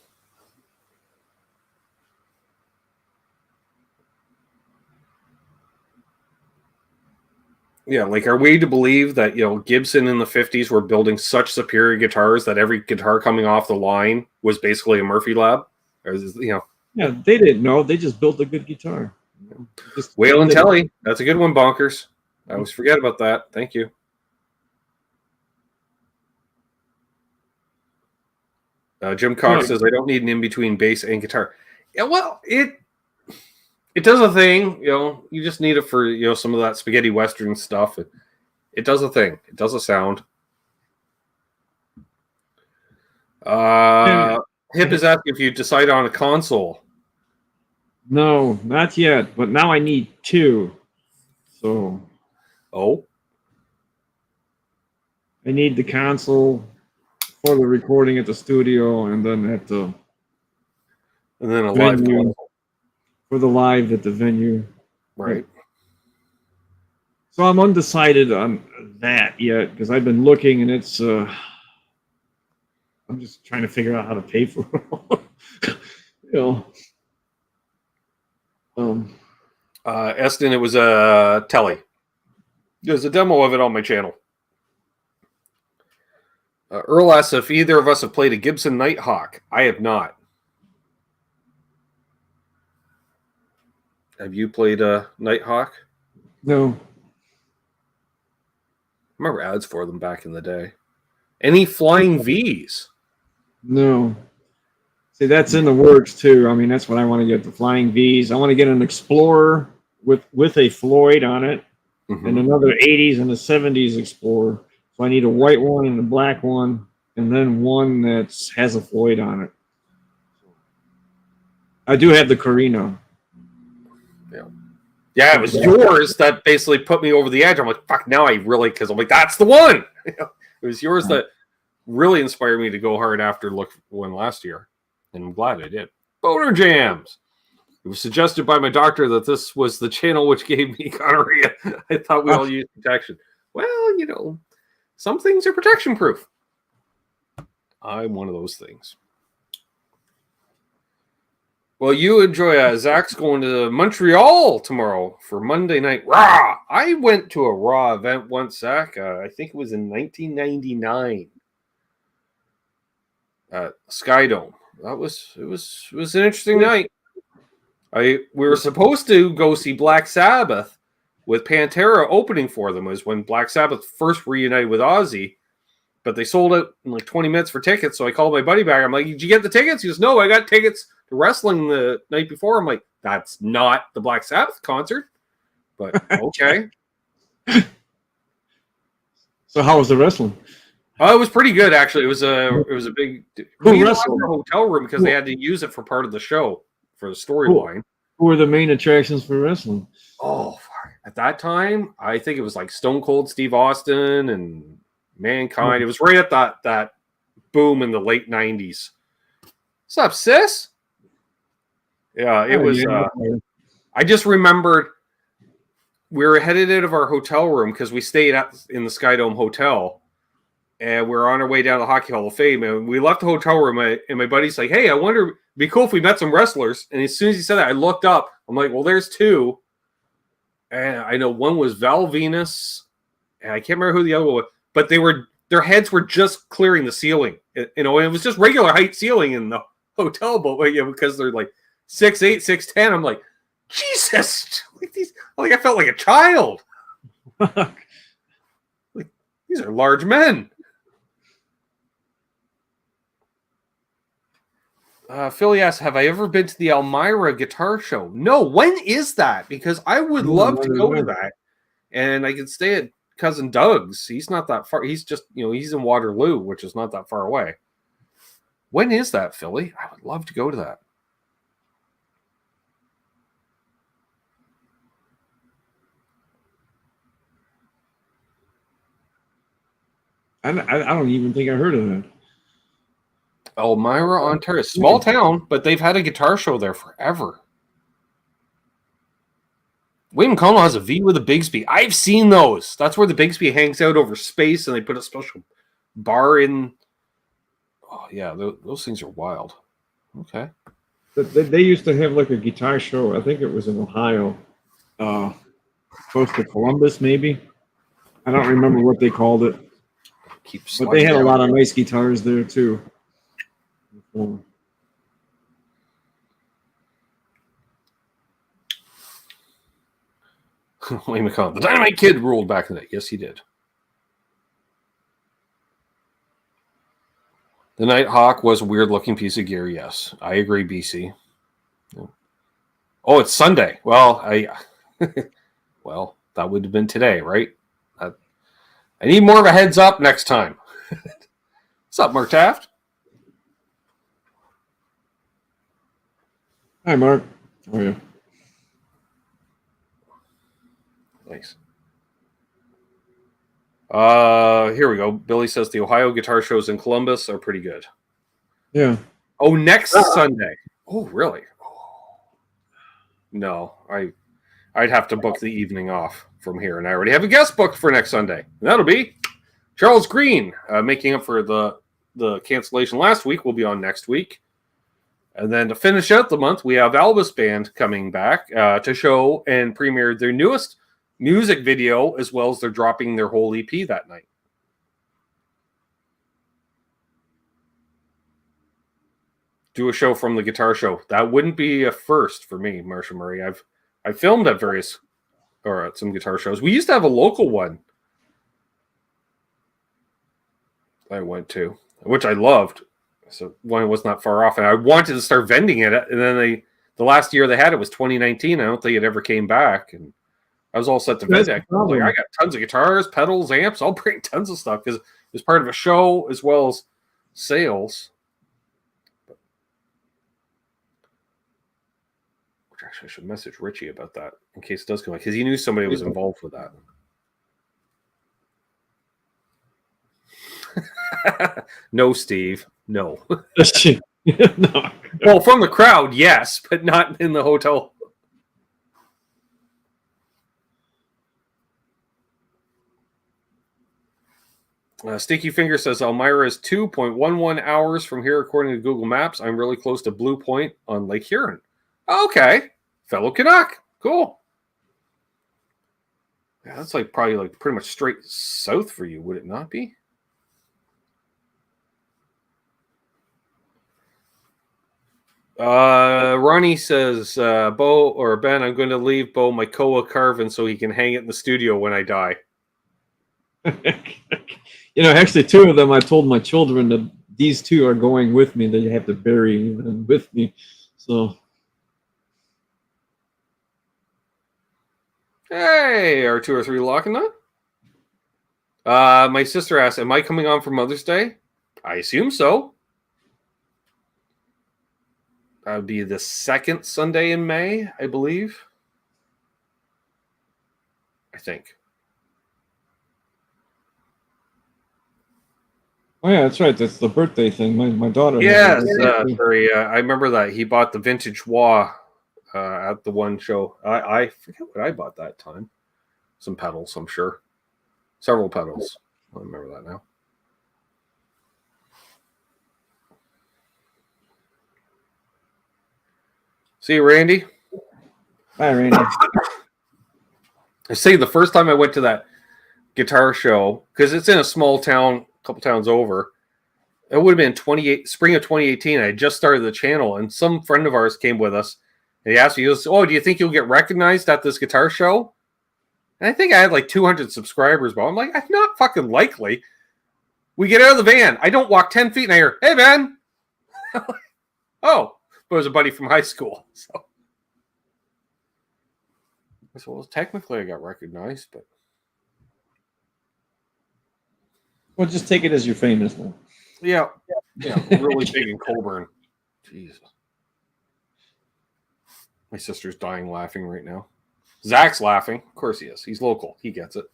Yeah, like, are we to believe that, you know, Gibson in the 50s were building such superior guitars that every guitar coming off the line was basically a Murphy Lab? Or is, you know? Yeah, they didn't know. They just built a good guitar. Whale and Telly. That's a good one, Bonkers. I always forget about that. Thank you. Jim Cox says, I don't need an in-between bass and guitar. Yeah, well, it does a thing. You know, you just need it for, you know, some of that spaghetti western stuff. It does a thing. It does a sound. Hip is asking if you decide on a console. No, not yet. But now I need two. So. Oh. I need the console for the recording at the studio, and then at the. And then a live console. For the live at the venue. Right. So I'm undecided on that yet, because I've been looking, and it's I'm just trying to figure out how to pay for it. You know. Eston, it was a telly. There's a demo of it on my channel. Earl asks if either of us have played a Gibson Nighthawk. I have not. Have you played a Nighthawk? No. I remember ads for them back in the day. Any Flying V's? No. See, that's in the works too. I mean, that's what I want to get, the Flying V's. I want to get an Explorer with a Floyd on it, and another 80s and a 70s Explorer. So I need a white one and a black one, and then one that has a Floyd on it. I do have the Carino. Yeah, it was yours that basically put me over the edge. I'm like, fuck, now I really, because I'm like, that's the one. It was yours that really inspired me to go hard after look one last year. And I'm glad I did. Boner Jams. It was suggested by my doctor that this was the channel which gave me gonorrhea. I thought we all used protection. Well, you know, some things are protection proof. I'm one of those things. Well, you enjoy. Zach's going to Montreal tomorrow for Monday Night Raw. I went to a Raw event once, Zach. I think it was in 1999 at Skydome. It was an interesting night. We were supposed to go see Black Sabbath with Pantera opening for them. It was when Black Sabbath first reunited with Ozzy, but they sold it in like 20 minutes for tickets. So I called my buddy back. I'm like, "Did you get the tickets?" He goes, "No, I got tickets to wrestling the night before." I'm like, "That's not the Black Sabbath concert," but okay. So how was the wrestling? Oh, it was pretty good actually. It was a big. Who wrestled? The hotel room because they had to use it for part of the show for the storyline. Who were the main attractions for wrestling? Oh, at that time, I think it was like Stone Cold Steve Austin and Mankind. It was right at that boom in the late 90s. What's up, sis? Yeah, it was. I just remembered we were headed out of our hotel room because we stayed in the Skydome Hotel, and we were on our way down to the Hockey Hall of Fame. And we left the hotel room, and my buddy's like, "Hey, I wonder, it'd be cool if we met some wrestlers." And as soon as he said that, I looked up. I'm like, "Well, there's two." And I know one was Val Venus, and I can't remember who the other one was, but their heads were just clearing the ceiling. And it was just regular height ceiling in the hotel, but because they're like 6'8", 6'10", I'm like, Jesus, I felt like a child. Like, these are large men. Philly asks, have I ever been to the Elmira guitar show? No. When is that? Because I would love to go to that. And I could stay at Cousin Doug's. He's not that far. He's just, he's in Waterloo, which is not that far away. When is that, Philly? I would love to go to that. I don't even think I heard of that. Elmira, Ontario. Small town, but they've had a guitar show there forever. William Conwell has a V with a Bigsby. I've seen those. That's where the Bigsby hangs out over space, and they put a special bar in. Oh, yeah, those things are wild. Okay. They used to have like a guitar show. I think it was in Ohio, close to Columbus, maybe. I don't remember what they called it. But they had a lot of nice guitars there, too. William McConnell. The Dynamite Kid ruled back in the day. Yes, he did. The Nighthawk was a weird-looking piece of gear. Yes, I agree, BC. Oh, it's Sunday. Well, well, that would have been today, right? I need more of a heads up next time. What's up, Mark Taft? Hi, Mark. How are you? Nice. Here we go. Billy says the Ohio guitar shows in Columbus are pretty good. Yeah. Oh, next Sunday. Oh, really? No, I'd have to book the evening off from here, and I already have a guest booked for next Sunday. And that'll be Charles Green, making up for the cancellation last week. Will be on next week. And then to finish out the month, we have Elvis Band coming back to show and premiere their newest music video, as well as they're dropping their whole EP that night. Do a show from the guitar show. That wouldn't be a first for me, Marsha Murray. I've filmed at at some guitar shows. We used to have a local one I went to, which I loved. So one was not far off, and I wanted to start vending it. And then the last year they had it was 2019. I don't think it ever came back, and I was all set to vend it. I got tons of guitars, pedals, amps. I'll bring tons of stuff because it's part of a show as well as sales. Which actually I should message Richie about that in case it does come back because he knew somebody was involved with that. No, Steve. No. No. Well, from the crowd, yes, but not in the hotel. Sticky Finger says Elmira is 2.11 hours from here, according to Google Maps. I'm really close to Blue Point on Lake Huron. Okay. Fellow Canuck. Cool. Yeah, that's like probably like pretty much straight south for you, would it not be? Ronnie says, Bo or Ben, I'm going to leave Bo my Koa carving so he can hang it in the studio when I die. Actually, two of them, I told my children that these two are going with me. They have to bury them with me. So, hey, R2 or 3 locking that. My sister asked, am I coming on for Mother's Day? I assume so. That would be the second Sunday in May, I believe. I think. Oh yeah, that's right. That's the birthday thing. My daughter. Yes, I remember that he bought the vintage wah at the one show. I forget what I bought that time. Some pedals, I'm sure. Several pedals. I remember that now. See you, Randy. Hi, Randy. I say the first time I went to that guitar show, because it's in a small town, a couple towns over. It would have been spring of 2018. I had just started the channel, and some friend of ours came with us. And he asked me, he goes, "Oh, do you think you'll get recognized at this guitar show?" And I think I had like 200 subscribers, but I'm like, I'm not fucking likely. We get out of the van. I don't walk 10 feet, and I hear, "Hey, Ben." Oh, but it was a buddy from high school. So I said, well, technically I got recognized, but. Well, just take it as you're famous now. Yeah, really big in Colburn. Jesus. My sister's dying laughing right now. Zach's laughing. Of course he is. He's local. He gets it.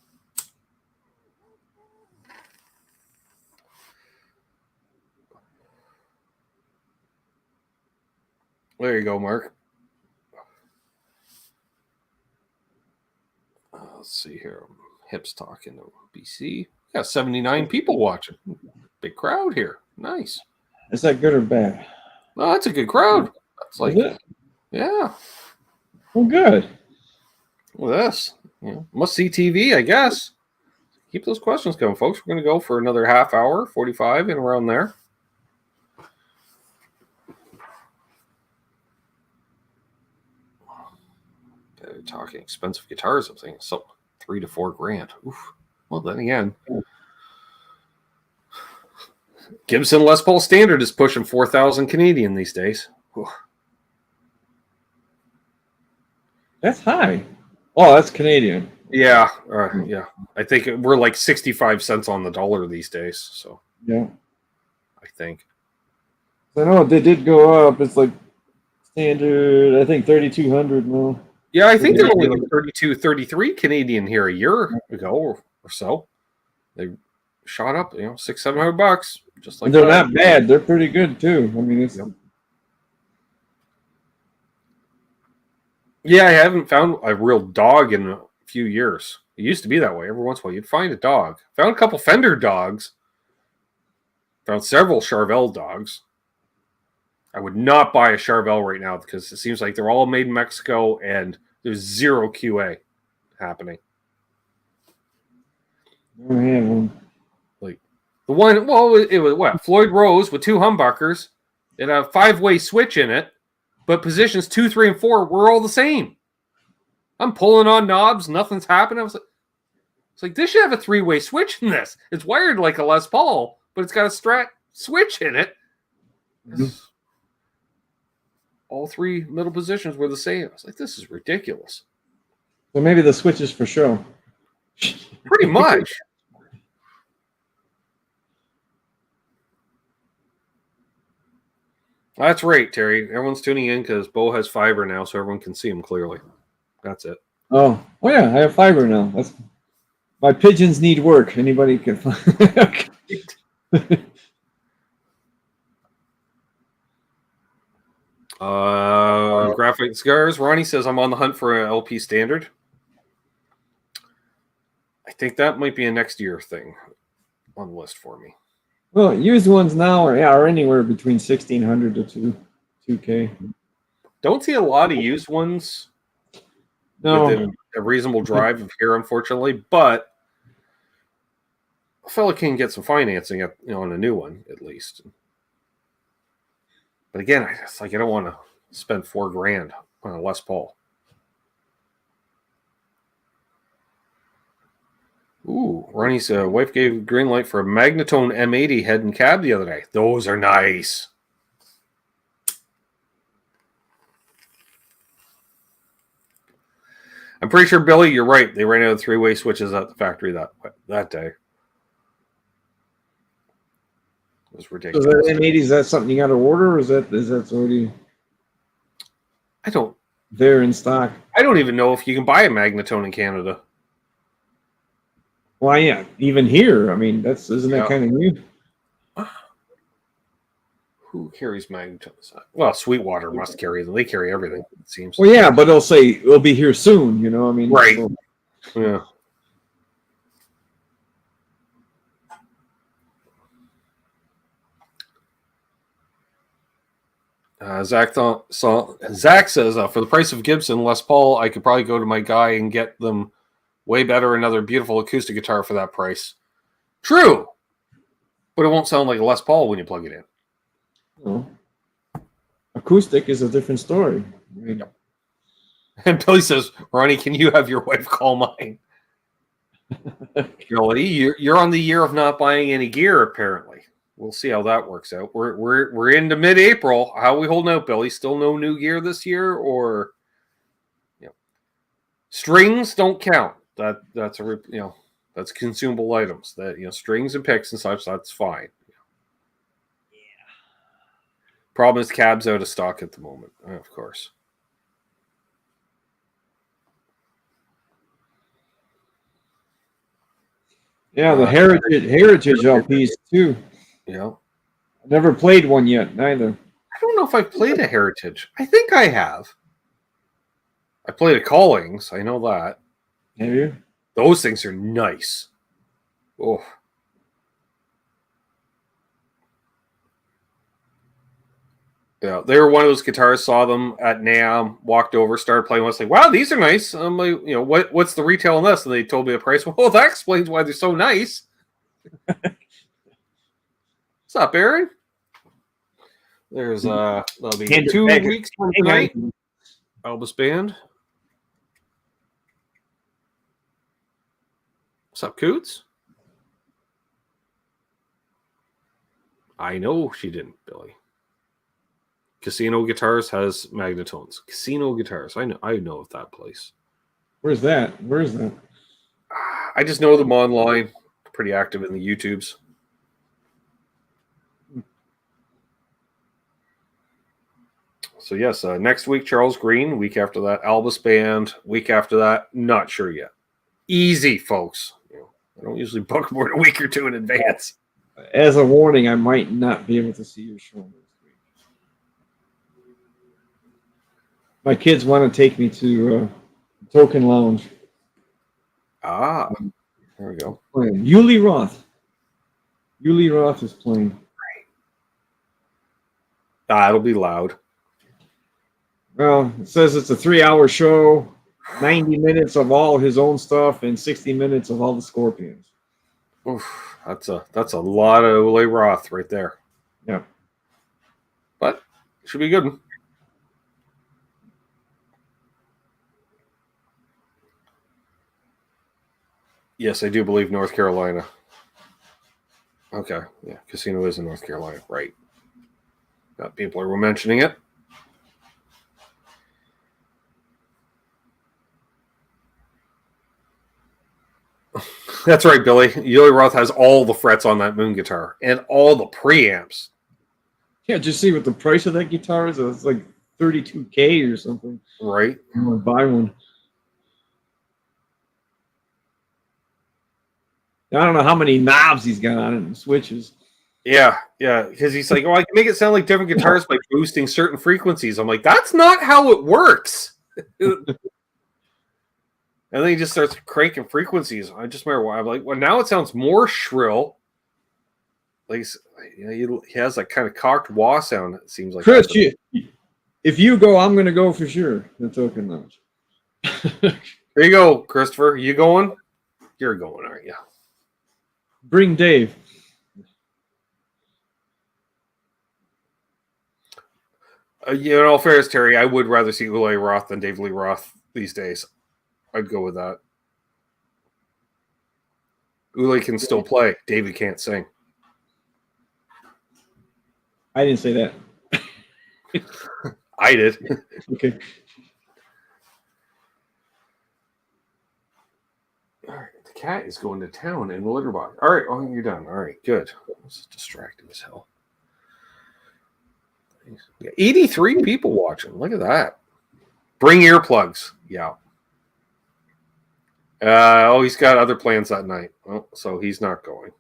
There you go, Mark. Let's see here. Hips talking to BC. Yeah, 79 people watching. Big crowd here. Nice. Is that good or bad? No, that's a good crowd. That's like, yeah. Well, good. Well, this, must see TV, I guess. Keep those questions coming, folks. We're going to go for another half hour, 45 and around there. They're talking expensive guitars. I'm thinking something $3,000 to $4,000. Oof. Well, then again, Gibson Les Paul Standard is pushing 4,000 Canadian these days. Oof. That's high. Oh, that's Canadian. Yeah, yeah. I think we're like 65 cents on the dollar these days. So yeah, I think. I know they did go up. It's like standard. I think 3,200 now. Yeah, I think they're only like 32, 33 Canadian here a year ago or so. They shot up, $600-700, just like and they're not bad. They're pretty good too. I mean, it's. Yep. Yeah, I haven't found a real dog in a few years. It used to be that way. Every once in a while, you'd find a dog. Found a couple Fender dogs. Found several Charvel dogs. I would not buy a Charvel right now because it seems like they're all made in Mexico and there's zero QA happening. Never had one. Like the one, well, it was what? Floyd Rose with 2 humbuckers. It had a 5-way switch in it, but positions 2, 3, and 4 were all the same. I'm pulling on knobs, nothing's happening. It's like this should have a 3-way switch in this. It's wired like a Les Paul, but it's got a Strat switch in it. Mm-hmm. All 3 middle positions were the same. I was like, this is ridiculous. So maybe the switch is for show. Pretty much. That's right, Terry. Everyone's tuning in because Bo has fiber now, so everyone can see him clearly. That's it. Oh yeah, I have fiber now. That's my pigeons need work. Anybody can find. Graphite Scars. Ronnie says, I'm on the hunt for an LP standard. I think that might be a next year thing on the list for me. Well, used ones now are anywhere between 1,600 to 2K. Don't see a lot of used ones within a reasonable drive of here, unfortunately. But a fella can get some financing on a new one at least. But again, I don't want to spend $4,000 on a Les Paul. Ooh, Ronnie's wife gave green light for a Magnatone M80 head and cab the other day. Those are nice. I'm pretty sure, Billy, you're right. They ran out of 3-way switches at the factory that day. It was ridiculous. So that M80, is that something you got to order, or is that already? I don't. There in stock. I don't even know if you can buy a Magnatone in Canada. Why, yeah, even here. I mean, isn't that kind of new? Who carries Magnatones? Well, Sweetwater must carry them. They carry everything, it seems. Well, yeah, but they'll say it'll be here soon. You know, I mean, right? So. Yeah. Zach says, for the price of Gibson Les Paul, I could probably go to my guy and get them way better, another beautiful acoustic guitar for that price. True, but it won't sound like a Les Paul when you plug it in. Well, acoustic is a different story. I mean, and Billy says, Ronnie, can you have your wife call mine? Billy, you're on the year of not buying any gear, apparently. We'll see how that works out. We're into mid-April. How are we holding out, Billy? Still no new gear this year, or strings don't count. That's consumable items. That strings and picks and such. That's fine. Yeah. Problem is, cab's out of stock at the moment, of course. Yeah, the heritage LPs too. Yeah. I've never played one yet, neither. I don't know if I've played a Heritage. I think I have. I played a Callings. I know that. Have you? Those things are nice. Oh. Yeah, they were one of those guitars. Saw them at NAMM, walked over, started playing. I was like, "Wow, these are nice." I'm like, what's the retail on this? And they told me the price. Well, that explains why they're so nice. What's up, Aaron? There's that'll be 2 weeks from tonight. Albus Band. What's up, Coots? I know she didn't, Billy. Casino Guitars has Magnatones. Casino Guitars. I know of that place. Where's that? Where's that? I just know them online. Pretty active in the YouTubes. So yes, next week Charles Green. Week after that, Albus Band. Week after that, not sure yet. Easy, folks. I don't usually book more than a week or two in advance. As a warning, I might not be able to see your show this week. My kids want to take me to Token Lounge. Ah, there we go. Yuli Roth. Yuli Roth is playing. Right. It'll be loud. Well, it says it's a 3-hour show, 90 minutes of all his own stuff, and 60 minutes of all the Scorpions. Oof, that's a lot of Ole Roth right there. Yeah. But it should be a good one. Yes, I do believe North Carolina. Okay, yeah, Casino is in North Carolina, right. People are mentioning it. That's right, Billy. Yuli Roth has all the frets on that Moon guitar and all the preamps. Yeah, just see what the price of that guitar is. It's like $32K or something. Right. I'm gonna buy one. I don't know how many knobs he's got on it and switches. Yeah, because he's like, I can make it sound like different guitars by boosting certain frequencies. I'm like, that's not how it works. And then he just starts cranking frequencies. I just remember why I'm like, well, now it sounds more shrill. Like he has that kind of cocked wah sound. It seems like. Chris, if you go, I'm going to go for sure. The token launch. There you go, Christopher. You going? You're going, aren't you? Bring Dave. In all fairness, Terry, I would rather see Uli Roth than Dave Lee Roth these days. I'd go with that. Uli can still play. David can't sing. I didn't say that. I did. Okay. All right. The cat is going to town in the litter box. All right. Oh, you're done. All right. Good. This is distracting as hell. 83 people watching. Look at that. Bring earplugs. Yeah. He's got other plans that night. Oh, so he's not going.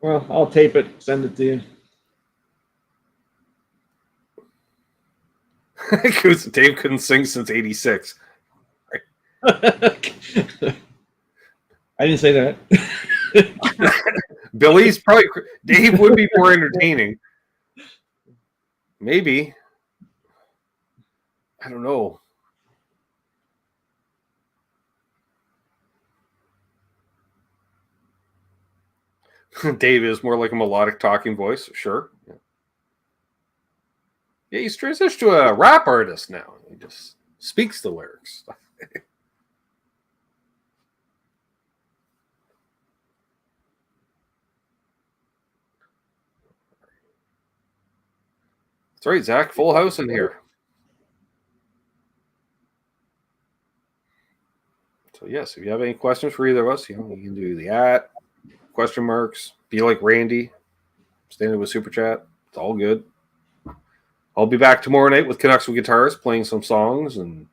Well, I'll tape it, send it to you. Dave couldn't sing since '86. I didn't say that. Billy's probably Dave would be more entertaining. Maybe. I don't know. Dave is more like a melodic talking voice, sure. Yeah, he's transitioned to a rap artist now. He just speaks the lyrics. That's right, Zach. Full house in here. So yes, if you have any questions for either of us, you can do the @ question marks. Be like Randy. Stand with super chat. It's all good. I'll be back tomorrow night with Canucks with Guitars, playing some songs and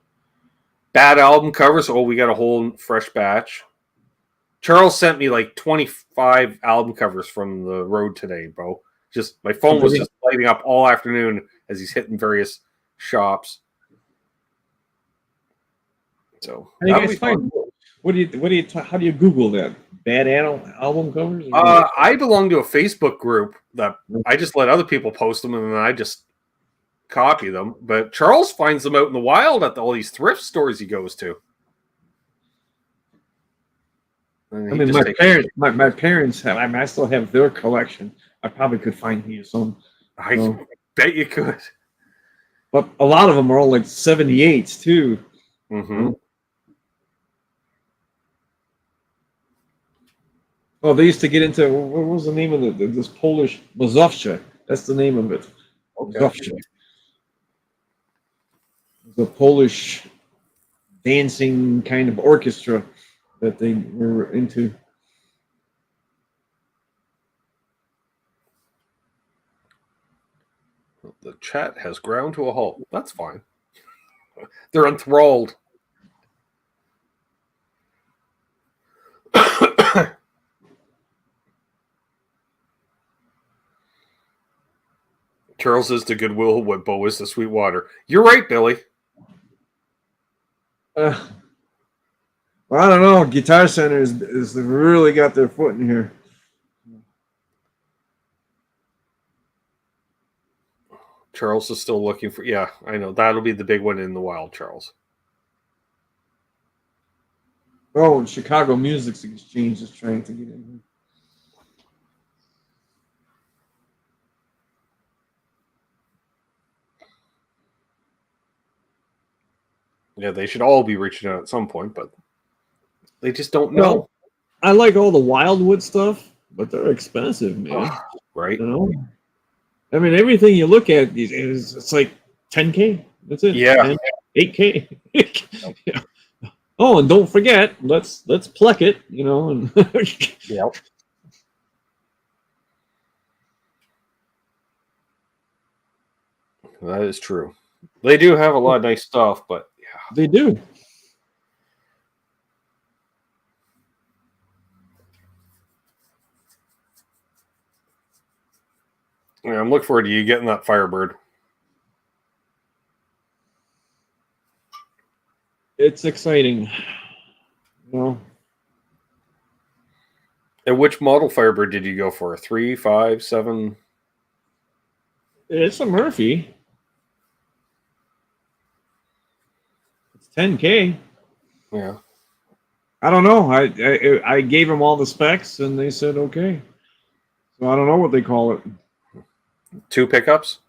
bad album covers. Oh, we got a whole fresh batch. Charles sent me like 25 album covers from the road today, bro. Just my phone was just lighting up all afternoon as he's hitting various shops. So how do you how do you Google that? Bad album covers? I belong to a Facebook group that I just let other people post them and then I just copy them. But Charles finds them out in the wild at all these thrift stores he goes to. I mean, my parents have. I mean, I still have their collection. I probably could find you some. I bet you could. But a lot of them are all like 78s too. Mm-hmm. Oh, they used to get into what was the name of this Polish Mazowsze? That's the name of it. Mazowsze. The Polish dancing kind of orchestra that they were into. The chat has ground to a halt. That's fine. They're enthralled. Charles is the Goodwill, what Bo is the Sweetwater. You're right, Billy. Well, I don't know. Guitar Center is really got their foot in here. Charles is still looking for. Yeah, I know. That'll be the big one in the wild, Charles. Oh, and Chicago Music Exchange is trying to get in here. Yeah, they should all be reaching out at some point, but they just don't know. Well, I like all the Wildwood stuff, but they're expensive, man. Right? You know? I mean, everything you look at these days, it's like 10K. That's it. Yeah. 8K. Yeah. Oh, and don't forget, let's pluck it, you know. And Yep. That is true. They do have a lot of nice stuff, but yeah. They do. Yeah, I'm looking forward to you getting that Firebird. It's exciting. You know. And which model Firebird did you go for? 3, 5, 7? It's a Murphy. It's 10K. Yeah. I don't know. I gave them all the specs and they said okay. So I don't know what they call it. 2 pickups?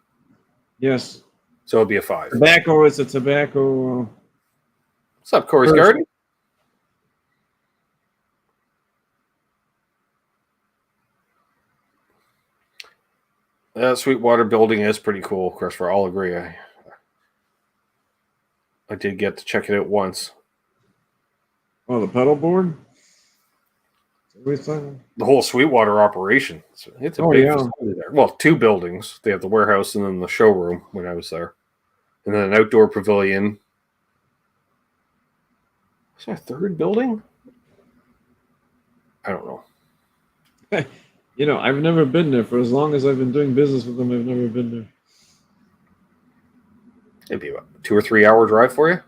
Yes. So it'll be a 5. Tobacco is a tobacco. What's up, Corey's Garden? Sweetwater building is pretty cool, Christopher. I'll agree. I did get to check it out once. Oh, the pedal board? The whole Sweetwater operation. It's a big facility there. Well, 2 buildings. They have the warehouse and then the showroom when I was there. And then an outdoor pavilion. Is there a 3rd building? I don't know. You know, I've never been there. For as long as I've been doing business with them, I've never been there. It'd be about 2 or 3 hour drive for you?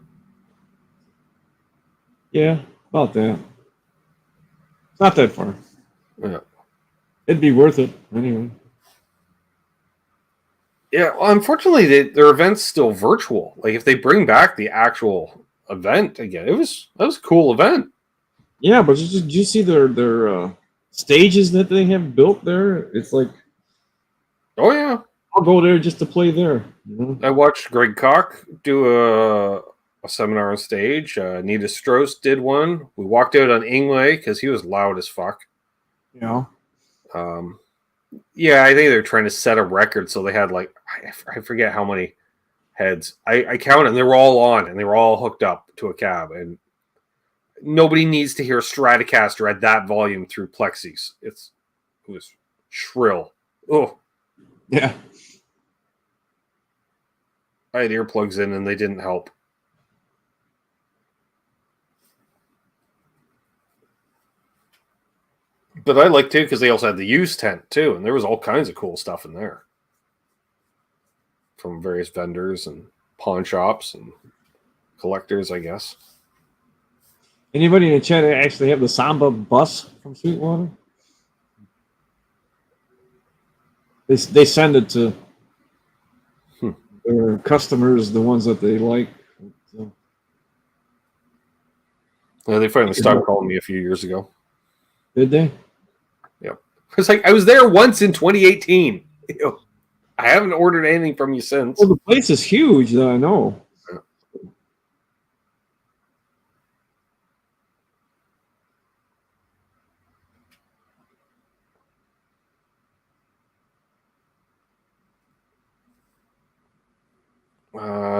Yeah, about that. It's not that far. Yeah. It'd be worth it anyway. Yeah, well, unfortunately, their event's still virtual. Like, if they bring back the actual event again, that was a cool event. Yeah, but did you see their stages that they have built there? It's like, oh yeah, I'll go there just to play there. You know? I watched Greg Koch do a seminar on stage. Nita Strauss did one. We walked out on Ingwe because he was loud as fuck. Yeah. Yeah, I think they're trying to set a record, so they had like I forget how many heads. I counted, and they were all on, and they were all hooked up to a cab, and nobody needs to hear Stratocaster at that volume through plexis. It was shrill. Oh, yeah. I had earplugs in, and they didn't help. But I liked too because they also had the used tent too, and there was all kinds of cool stuff in there from various vendors and pawn shops and collectors, I guess. Anybody in the chat actually have the Samba bus from Sweetwater? They send it to their customers, the ones that they like. So. Yeah, they finally stopped calling me a few years ago. Did they? Yep. It's like I was there once in 2018. I haven't ordered anything from you since. Well, the place is huge, though, I know.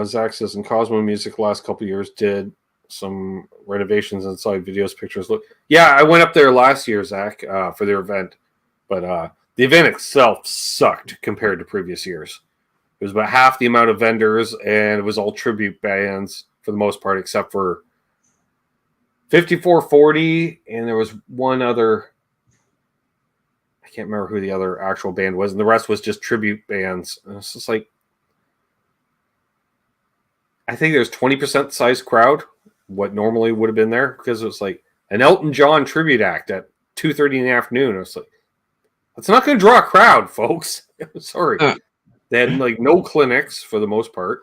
Zach says in Cosmo Music the last couple of years did some renovations inside videos, pictures. Look, yeah, I went up there last year, Zach, for their event, but the event itself sucked compared to previous years. It was about half the amount of vendors, and it was all tribute bands for the most part, except for 5440, and there was one other. I can't remember who the other actual band was, and the rest was just tribute bands. And it's just like, I think there's 20% size crowd, what normally would have been there, because it was like an Elton John tribute act at 2:30 in the afternoon. It was like, that's not going to draw a crowd, folks. Sorry. They had like no clinics for the most part.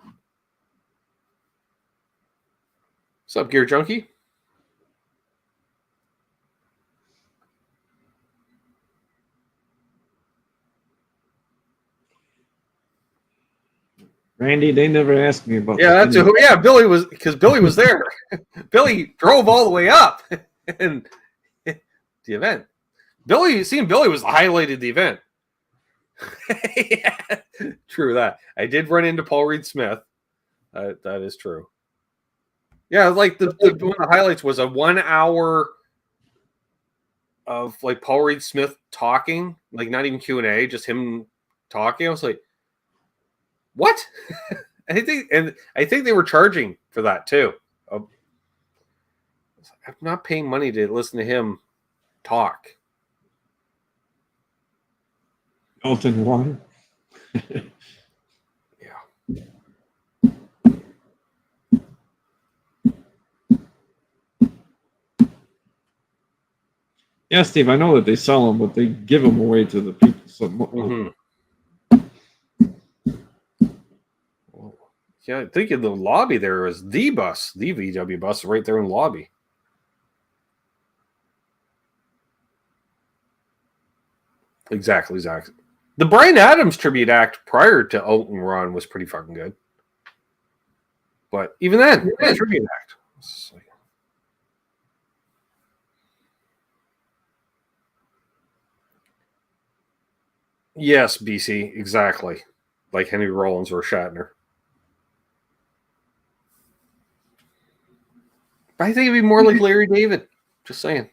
What's up, Gear Junkie? Randy, they never asked me about. Yeah, that's who. Yeah, Billy was, because Billy was there. Billy drove all the way up and the event. Billy was the highlight of the event. Yeah, true that. I did run into Paul Reed Smith. That is true. Yeah, like one of the highlights was a 1 hour of like Paul Reed Smith talking, like not even Q&A, just him talking. I was like, what? I think they were charging for that too. I'm not paying money to listen to him talk. Elton Water. Yeah. Yeah, Steve, I know that they sell them, but they give them away to the people. So, yeah, I think in the lobby there is the bus, the VW bus, right there in the lobby. Exactly. The Bryan Adams tribute act prior to Elton Ron was pretty fucking good. But even then, the tribute act. Yes, BC, exactly. Like Henry Rollins or Shatner. But I think it'd be more like Larry David. Just saying.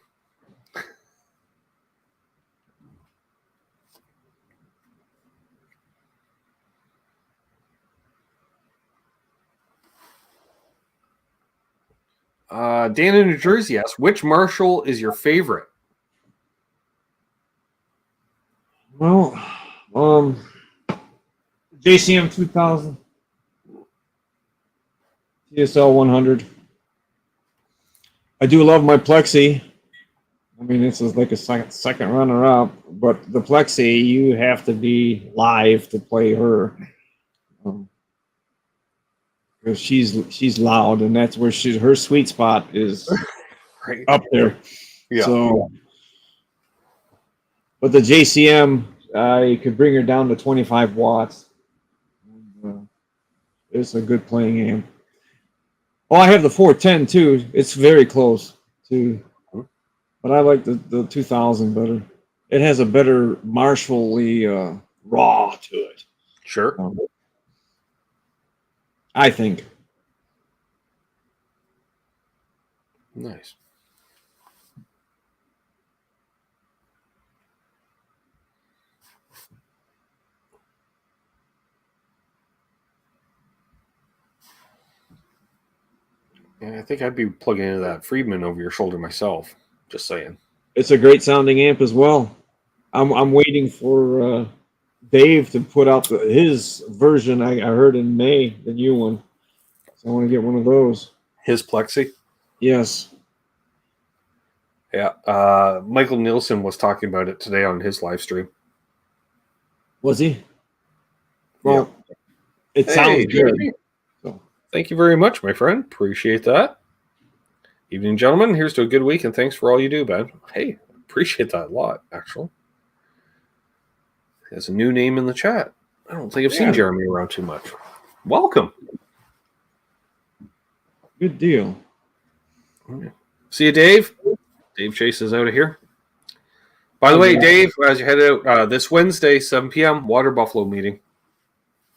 Dan in New Jersey asks, which Marshall is your favorite? Well, JCM 2000, TSL 100. I do love my Plexi. I mean, this is like a second runner-up, but the Plexi, you have to be live to play her. Because she's loud, and that's where her sweet spot is Right. up there. Yeah. So, but the JCM, you could bring her down to 25 watts. It's a good playing amp. Oh, I have the 410 too. It's very close to, but I like the 2000 better. It has a better Marshall-y raw to it. Sure. I think. Nice. Yeah, I think I'd be plugging into that Friedman over your shoulder myself. Just saying. It's a great sounding amp as well. I'm waiting for Dave to put out his version. I heard in May, the new one. So I want to get one of those. His Plexi? Yes. Yeah. Michael Nielsen was talking about it today on his live stream. Was he? Well, it sounds good. So. Thank you very much, my friend. Appreciate that. Evening, gentlemen. Here's to a good week, and thanks for all you do, Ben. Hey, appreciate that a lot, actually. There's a new name in the chat. I don't think I've seen Jeremy around too much. Welcome. Good deal. See you, Dave. Dave Chase is out of here. By the way, Dave, as you head out this Wednesday, 7 p.m., Water Buffalo meeting.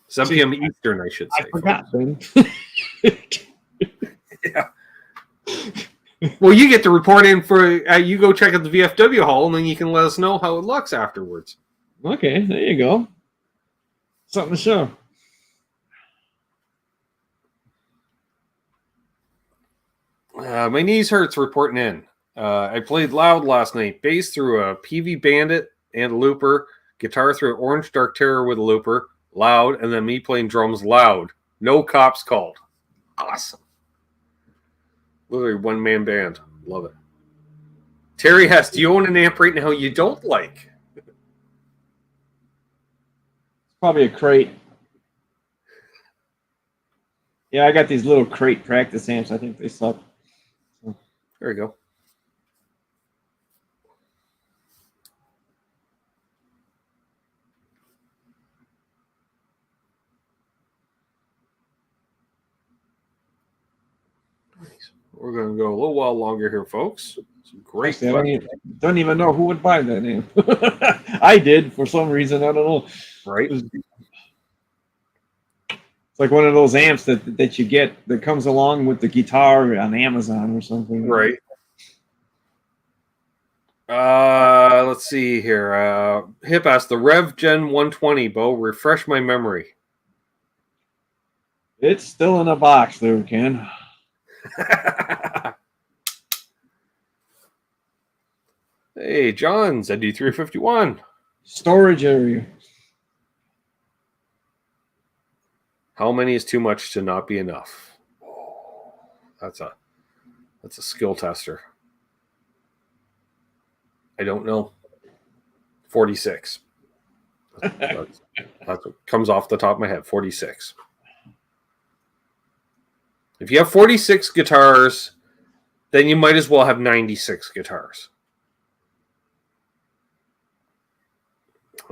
7 p.m. Eastern, I should say. I forgot, Ben. Yeah. Well, you get to report in for you go check out the VFW hall, and then you can let us know how it looks afterwards. Okay, there you go. Something to show. My knees hurts reporting in. I played loud last night. Bass through a PV Bandit and a looper. Guitar through Orange Dark Terror with a looper. Loud. And then me playing drums loud. No cops called. Awesome. Literally one-man band. Love it. Terry Hess, do you own an amp right now you don't like? It's probably a crate. Yeah, I got these little crate practice amps. I think they suck. So. There you go. Nice. We're going to go a little while longer here, folks. Some great. I don't even know who would buy that amp. I did for some reason. I don't know. Right. It's like one of those amps that you get that comes along with the guitar on Amazon or something. Right. Let's see here. Hip asked the Rev Gen 120, Bo. Refresh my memory. It's still in a box there, Ken. Hey, John, ZD351. Storage area. How many is too much to not be enough? Oh, that's a skill tester. I don't know. 46. That's what comes off the top of my head. 46. If you have 46 guitars, then you might as well have 96 guitars.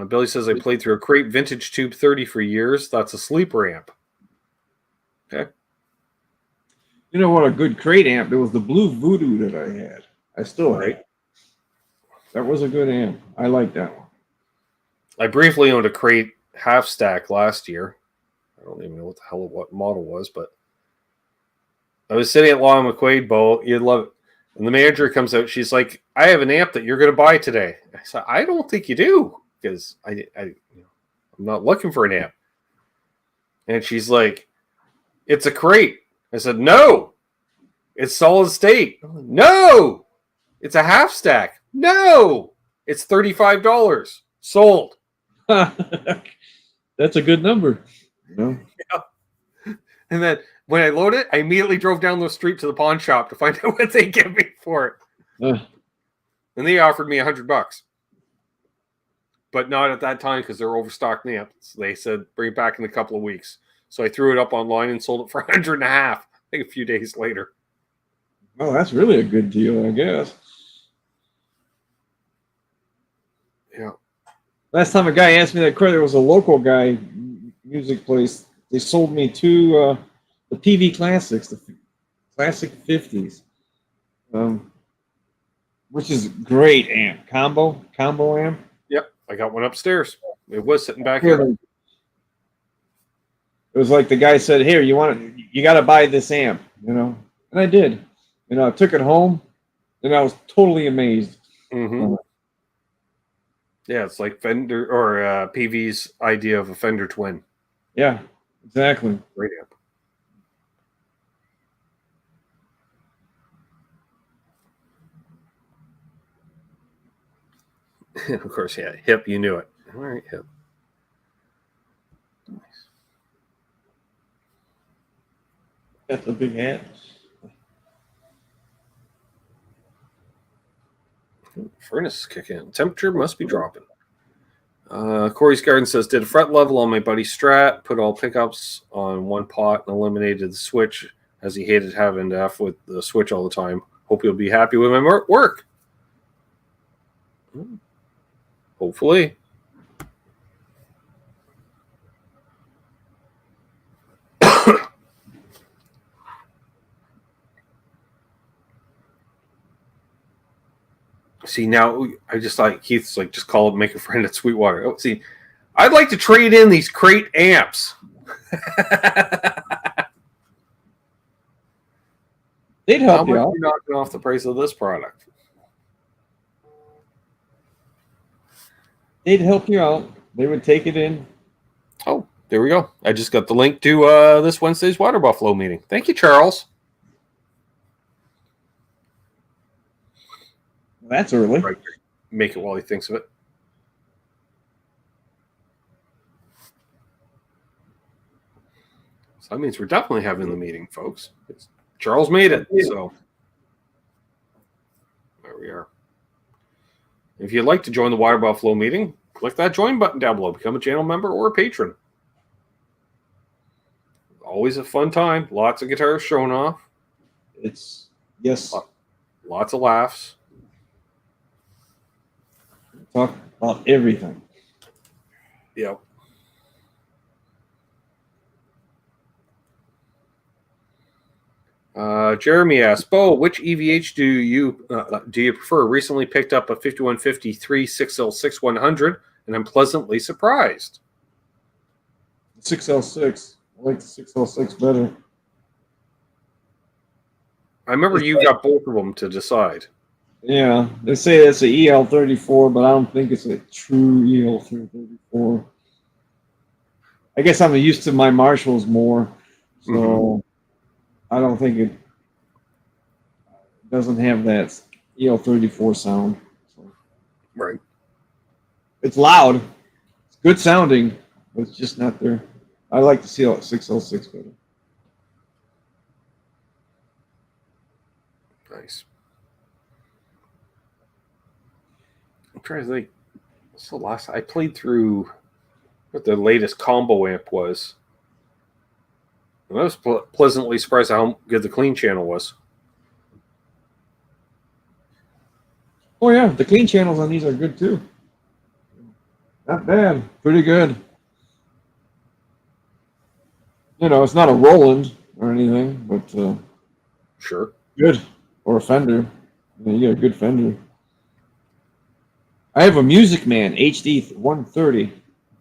Billy says I played through a Crate Vintage Tube 30 for years. That's a sleeper amp. Okay. You know what? A good Crate amp. It was the Blue Voodoo that I had. I still have it. That was a good amp. I like that one. I briefly owned a Crate half stack last year. I don't even know what the hell what model was, but I was sitting at Long McQuaid, Bo. You'd love it. And the manager comes out. She's like, I have an amp that you're going to buy today. I said, I don't think you do, because I'm not looking for an amp. And she's like, it's a Crate. I said, no, it's solid state. No, it's a half stack. No, it's $35. Sold. That's a good number. Yeah. And then when I loaded it, I immediately drove down the street to the pawn shop to find out what they give me for it. And they offered me $100, but not at that time because they're overstocked amps. They said bring it back in a couple of weeks. So I threw it up online and sold it for $150. I think a few days later. Oh, that's really a good deal, I guess. Yeah. Last time a guy asked me that question, there was a local guy, music place. They sold me two the PV Classics, the Classic 50s, which is great amp. Combo amp. Yep, I got one upstairs. It was sitting back here. It was like the guy said, "Here, you got to buy this amp," and I did. I took it home, and I was totally amazed. Mm-hmm. Yeah, it's like Fender or PV's idea of a Fender Twin. Yeah, exactly. Great amp. Of course, yeah. Hip, you knew it. All right, Hip. Nice. That's a big hat. Furnace is kicking in. Temperature must be dropping. Corey's Garden says, did a fret level on my buddy Strat, put all pickups on one pot and eliminated the switch as he hated having to F with the switch all the time. Hope you'll be happy with my work. Hopefully. See, now I just like Keith's like, just call it, make a friend at Sweetwater. Oh, see, I'd like to trade in these Crate amps. They'd help you out. How much are you knocking off the price of this product? They'd help you out. They would take it in. Oh, there we go. I just got the link to this Wednesday's Water Buffalo meeting. Thank you, Charles. That's early. Right. Make it while he thinks of it. So that means we're definitely having the meeting, folks. Charles made it. So there we are. If you'd like to join the Water Buffalo meeting, click that join button down below. Become a channel member or a patron. Always a fun time. Lots of guitars showing off. Yes. Lots of laughs. Talk about everything. Yep. Jeremy asks, Bo, which EVH do you prefer? Recently picked up a 5153 6L6 100, and I'm pleasantly surprised. 6L6. I like the 6L6 better. I remember you got both of them to decide. Yeah, they say it's an EL34, but I don't think it's a true EL34. I guess I'm used to my Marshalls more, so I don't think it doesn't have that EL34 sound. So. Right. It's loud. It's good sounding, but it's just not there. I like the 6L6 better. Nice. trying to think. What's the last I played through what the latest combo amp was. And I was pleasantly surprised how good the clean channel was. Oh yeah, the clean channels on these are good too. Not bad, pretty good. You know, it's not a Roland or anything, but Sure. good. Or a Fender. You get a good Fender. I have a Music Man HD 130.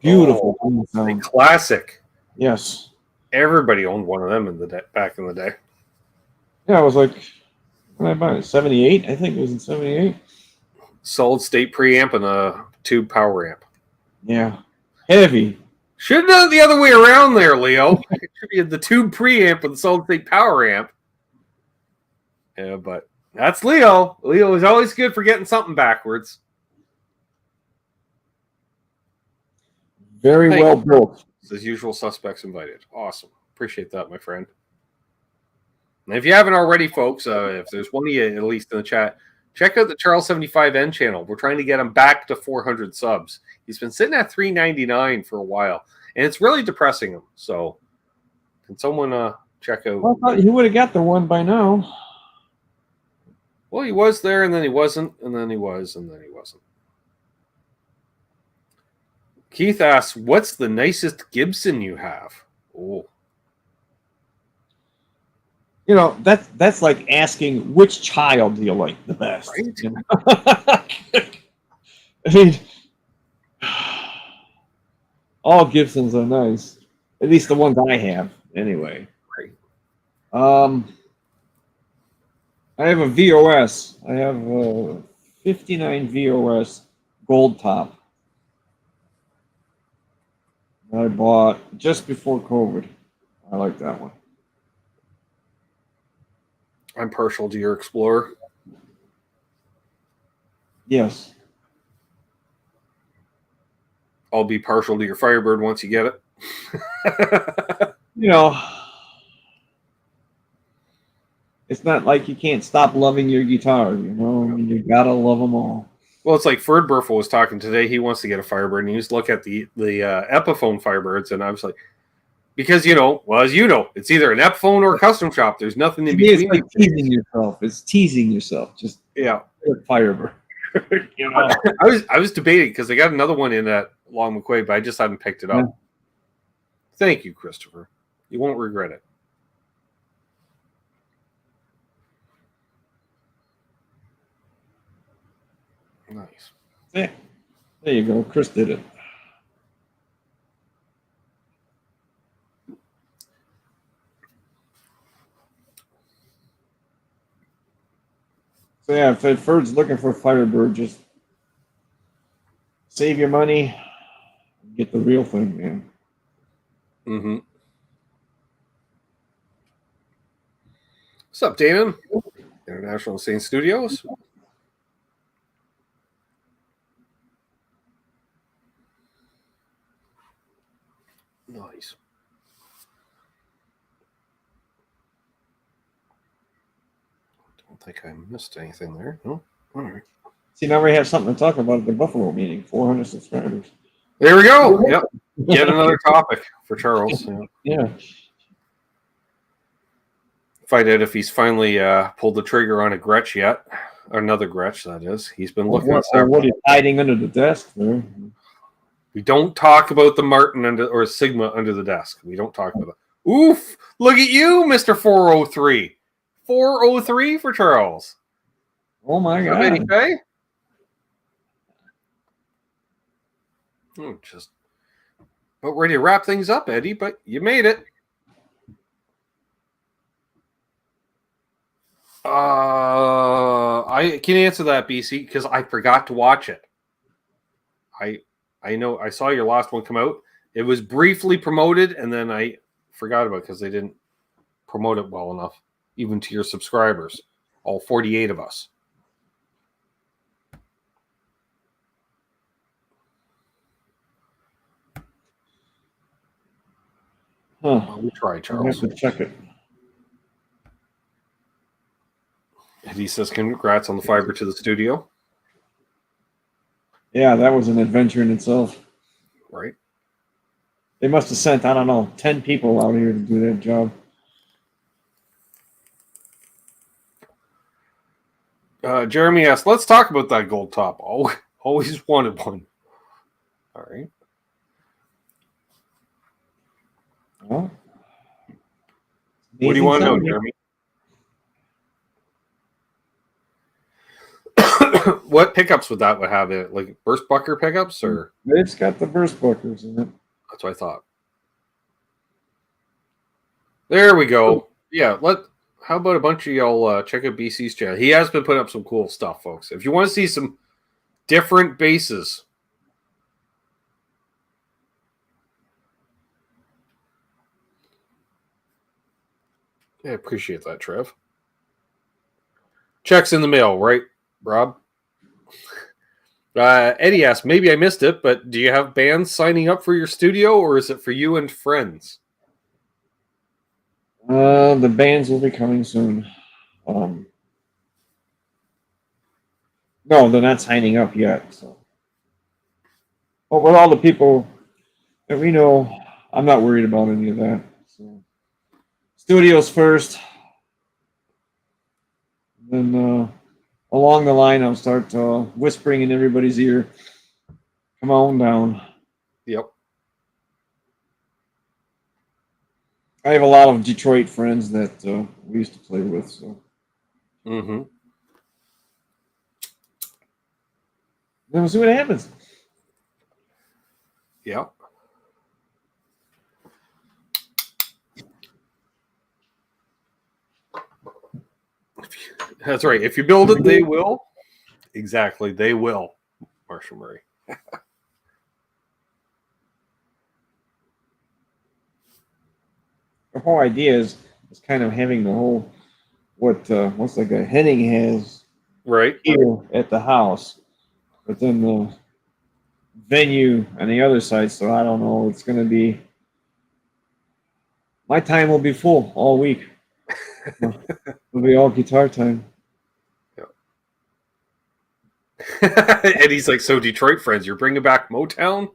Beautiful. A classic. Yes. Everybody owned one of them in the back in the day. Yeah, I was like, when I bought it, 78? I think it was in 78. Solid state preamp and a tube power amp. Yeah. Heavy. Should have done it the other way around there, Leo. It should be the tube preamp with the solid state power amp. Yeah, but that's Leo. Leo is always good for getting something backwards. Very well built. As usual, suspects invited. Awesome. Appreciate that, my friend. And if you haven't already, folks, if there's one of you at least in the chat, check out the Charles75N channel. We're trying to get him back to 400 subs. He's been sitting at 399 for a while, and it's really depressing him. So, can someone check out? Well, I thought he would have got the one by now. Well, he was there, and then he wasn't, and then he was, and then he wasn't. Keith asks, "What's the nicest Gibson you have?" Oh, you know, that's like asking which child do you like the best. Right? You know? I mean, all Gibsons are nice. At least the ones I have, anyway. Right. I have a VOS. I have a 59 VOS gold top. I bought just before COVID. I like that one. I'm partial to your Explorer. Yes. I'll be partial to your Firebird once you get it. You know, it's not like you can't stop loving your guitar. You know, I mean, you gotta love them all. Well, it's like Ferd Burfel was talking today. He wants to get a Firebird, and he used to look at the Epiphone Firebirds, and I was like, because, you know, well, as you know, it's either an Epiphone or a custom shop. There's nothing in between. It's like teasing yourself. It's teasing yourself. Just yeah, Firebird. You know? I was debating because they got another one in at Long McQuaid, but I just haven't picked it up. Yeah. Thank you, Christopher. You won't regret it. Nice. Yeah. There you go. Chris did it. So yeah, if Ferd's looking for a Firebird, just save your money, get the real thing, man. Mm-hmm. What's up, Damon? International Insane Studios. Nice. Don't think I missed anything there. No. All right. See, now we have something to talk about at the Buffalo meeting. 400 subscribers. There we go. Yep. Yet another topic for Charles. Yeah. Find out if he's finally pulled the trigger on a Gretsch yet. Another Gretsch, that is. He's been looking at what is hiding under the desk there. We don't talk about the Martin or Sigma under the desk. We don't talk about it. Oof! Look at you, Mr. 403. 403 for Charles. Oh my God. Okay. Just about ready to wrap things up, Eddie, but you made it. I can answer that, BC, because I forgot to watch it. I know I saw your last one come out. It was briefly promoted, and then I forgot about it because they didn't promote it well enough, even to your subscribers, all 48 of us. Huh. We try, Charles. I have to check it. And he says, congrats on the fiber to the studio. Yeah, that was an adventure in itself. Right. They must have sent, I don't know, 10 people out here to do that job. Jeremy asked, let's talk about that gold top. Oh, always wanted one. All right. Well, What do you want to know, Jeremy? What pickups would that have it? Like burst bucker pickups, or it's got the burst buckers in it. that's what I thought. There we go. Yeah, how about a bunch of y'all check out BC's channel? He has been putting up some cool stuff, folks. If you want to see some different basses, I appreciate that, Trev. Checks in the mail, right, Rob? Eddie asked, maybe I missed it, but do you have bands signing up for your studio, or is it for you and friends? The bands will be coming soon. No, they're not signing up yet. So, but with all the people that we know, I'm not worried about any of that. So, studios first, then along the line, I'll start whispering in everybody's ear. Come on down. Yep. I have a lot of Detroit friends that we used to play with. So. Mm-hmm. Then we'll see what happens. Yeah. That's right. If you build it, they will. Exactly. They will. Marshall Murray. The whole idea is kind of having the whole what's like a Henning has right here at the house, but then the venue on the other side. So I don't know. It's going to be my time will be full all week. It'll be all guitar time. And he's like, so Detroit friends, you're bringing back Motown?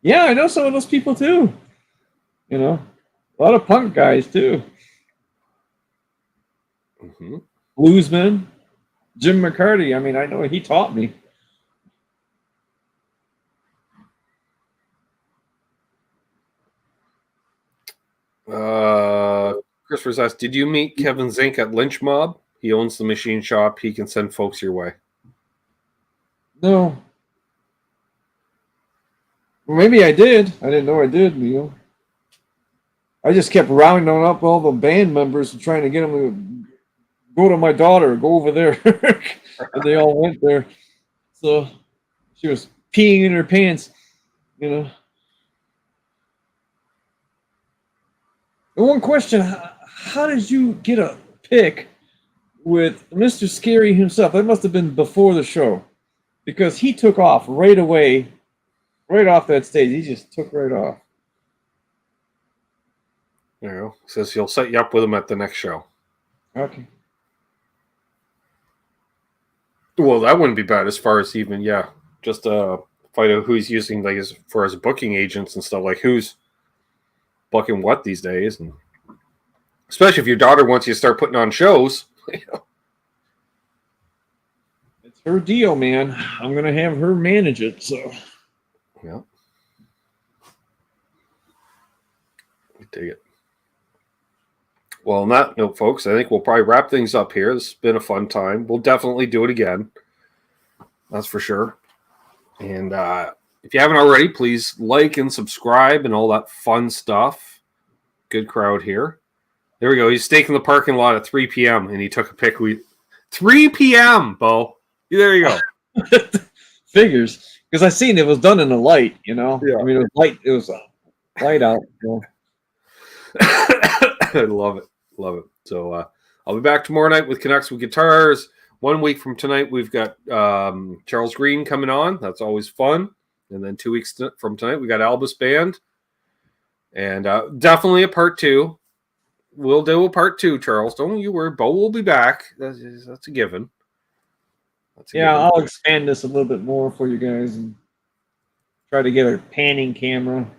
Yeah, I know some of those people too. You know, a lot of punk guys too. Mm-hmm. Bluesman, Jim McCarty. I mean, I know he taught me. Christopher's asked, did you meet Kevin Zink at Lynch Mob? He owns the machine shop. He can send folks your way. No. Well, maybe I did. I didn't know I did, Neil. I just kept rounding up all the band members and trying to get them to go to my daughter, go over there. And they all went there. So she was peeing in her pants, you know. And one question, how did you get a pick with Mr. Scary himself? That must have been before the show, because he took off right away, right off that stage. He just took right off. There you go. Says he'll set you up with him at the next show. Okay. Well, that wouldn't be bad as far as even, just find out who he's using like as far as booking agents and stuff, like who's booking what these days, and especially if your daughter wants you to start putting on shows. It's her deal, man. I'm gonna have her manage it. So yeah, I dig it. Well, on that note, folks, I think we'll probably wrap things up here. This has been a fun time. We'll definitely do it again. That's for sure. And if you haven't already, please like and subscribe and all that fun stuff. Good crowd here. There we go. He's staking the parking lot at 3 p.m. and he took a pic. 3 p.m., Bo. There you go. Figures. Because I seen it was done in the light, you know? Yeah. I mean, it was light. It was light out. So. I love it. Love it. So I'll be back tomorrow night with Connects with Guitars. 1 week from tonight, we've got Charles Green coming on. That's always fun. And then 2 weeks from tonight, we got Albus Band. And definitely a part 2. We'll do a part 2, Charles. Don't you worry. Bo will be back. That's a given. Yeah, I'll expand this a little bit more for you guys and try to get a panning camera.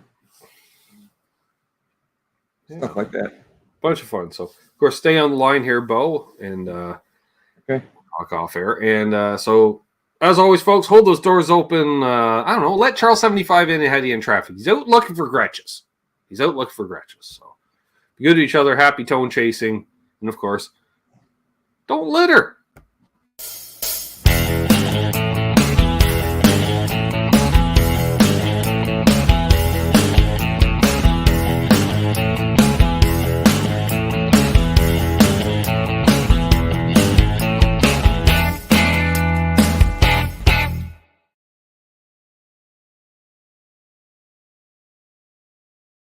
Stuff like that. Bunch of fun. So, of course, stay on the line here, Bo, and okay. Talk off air. And so, as always, folks, hold those doors open. I don't know. Let Charles 75 in ahead of you in traffic. He's out looking for Gretches. So, be good to each other. Happy tone chasing. And, of course, don't litter.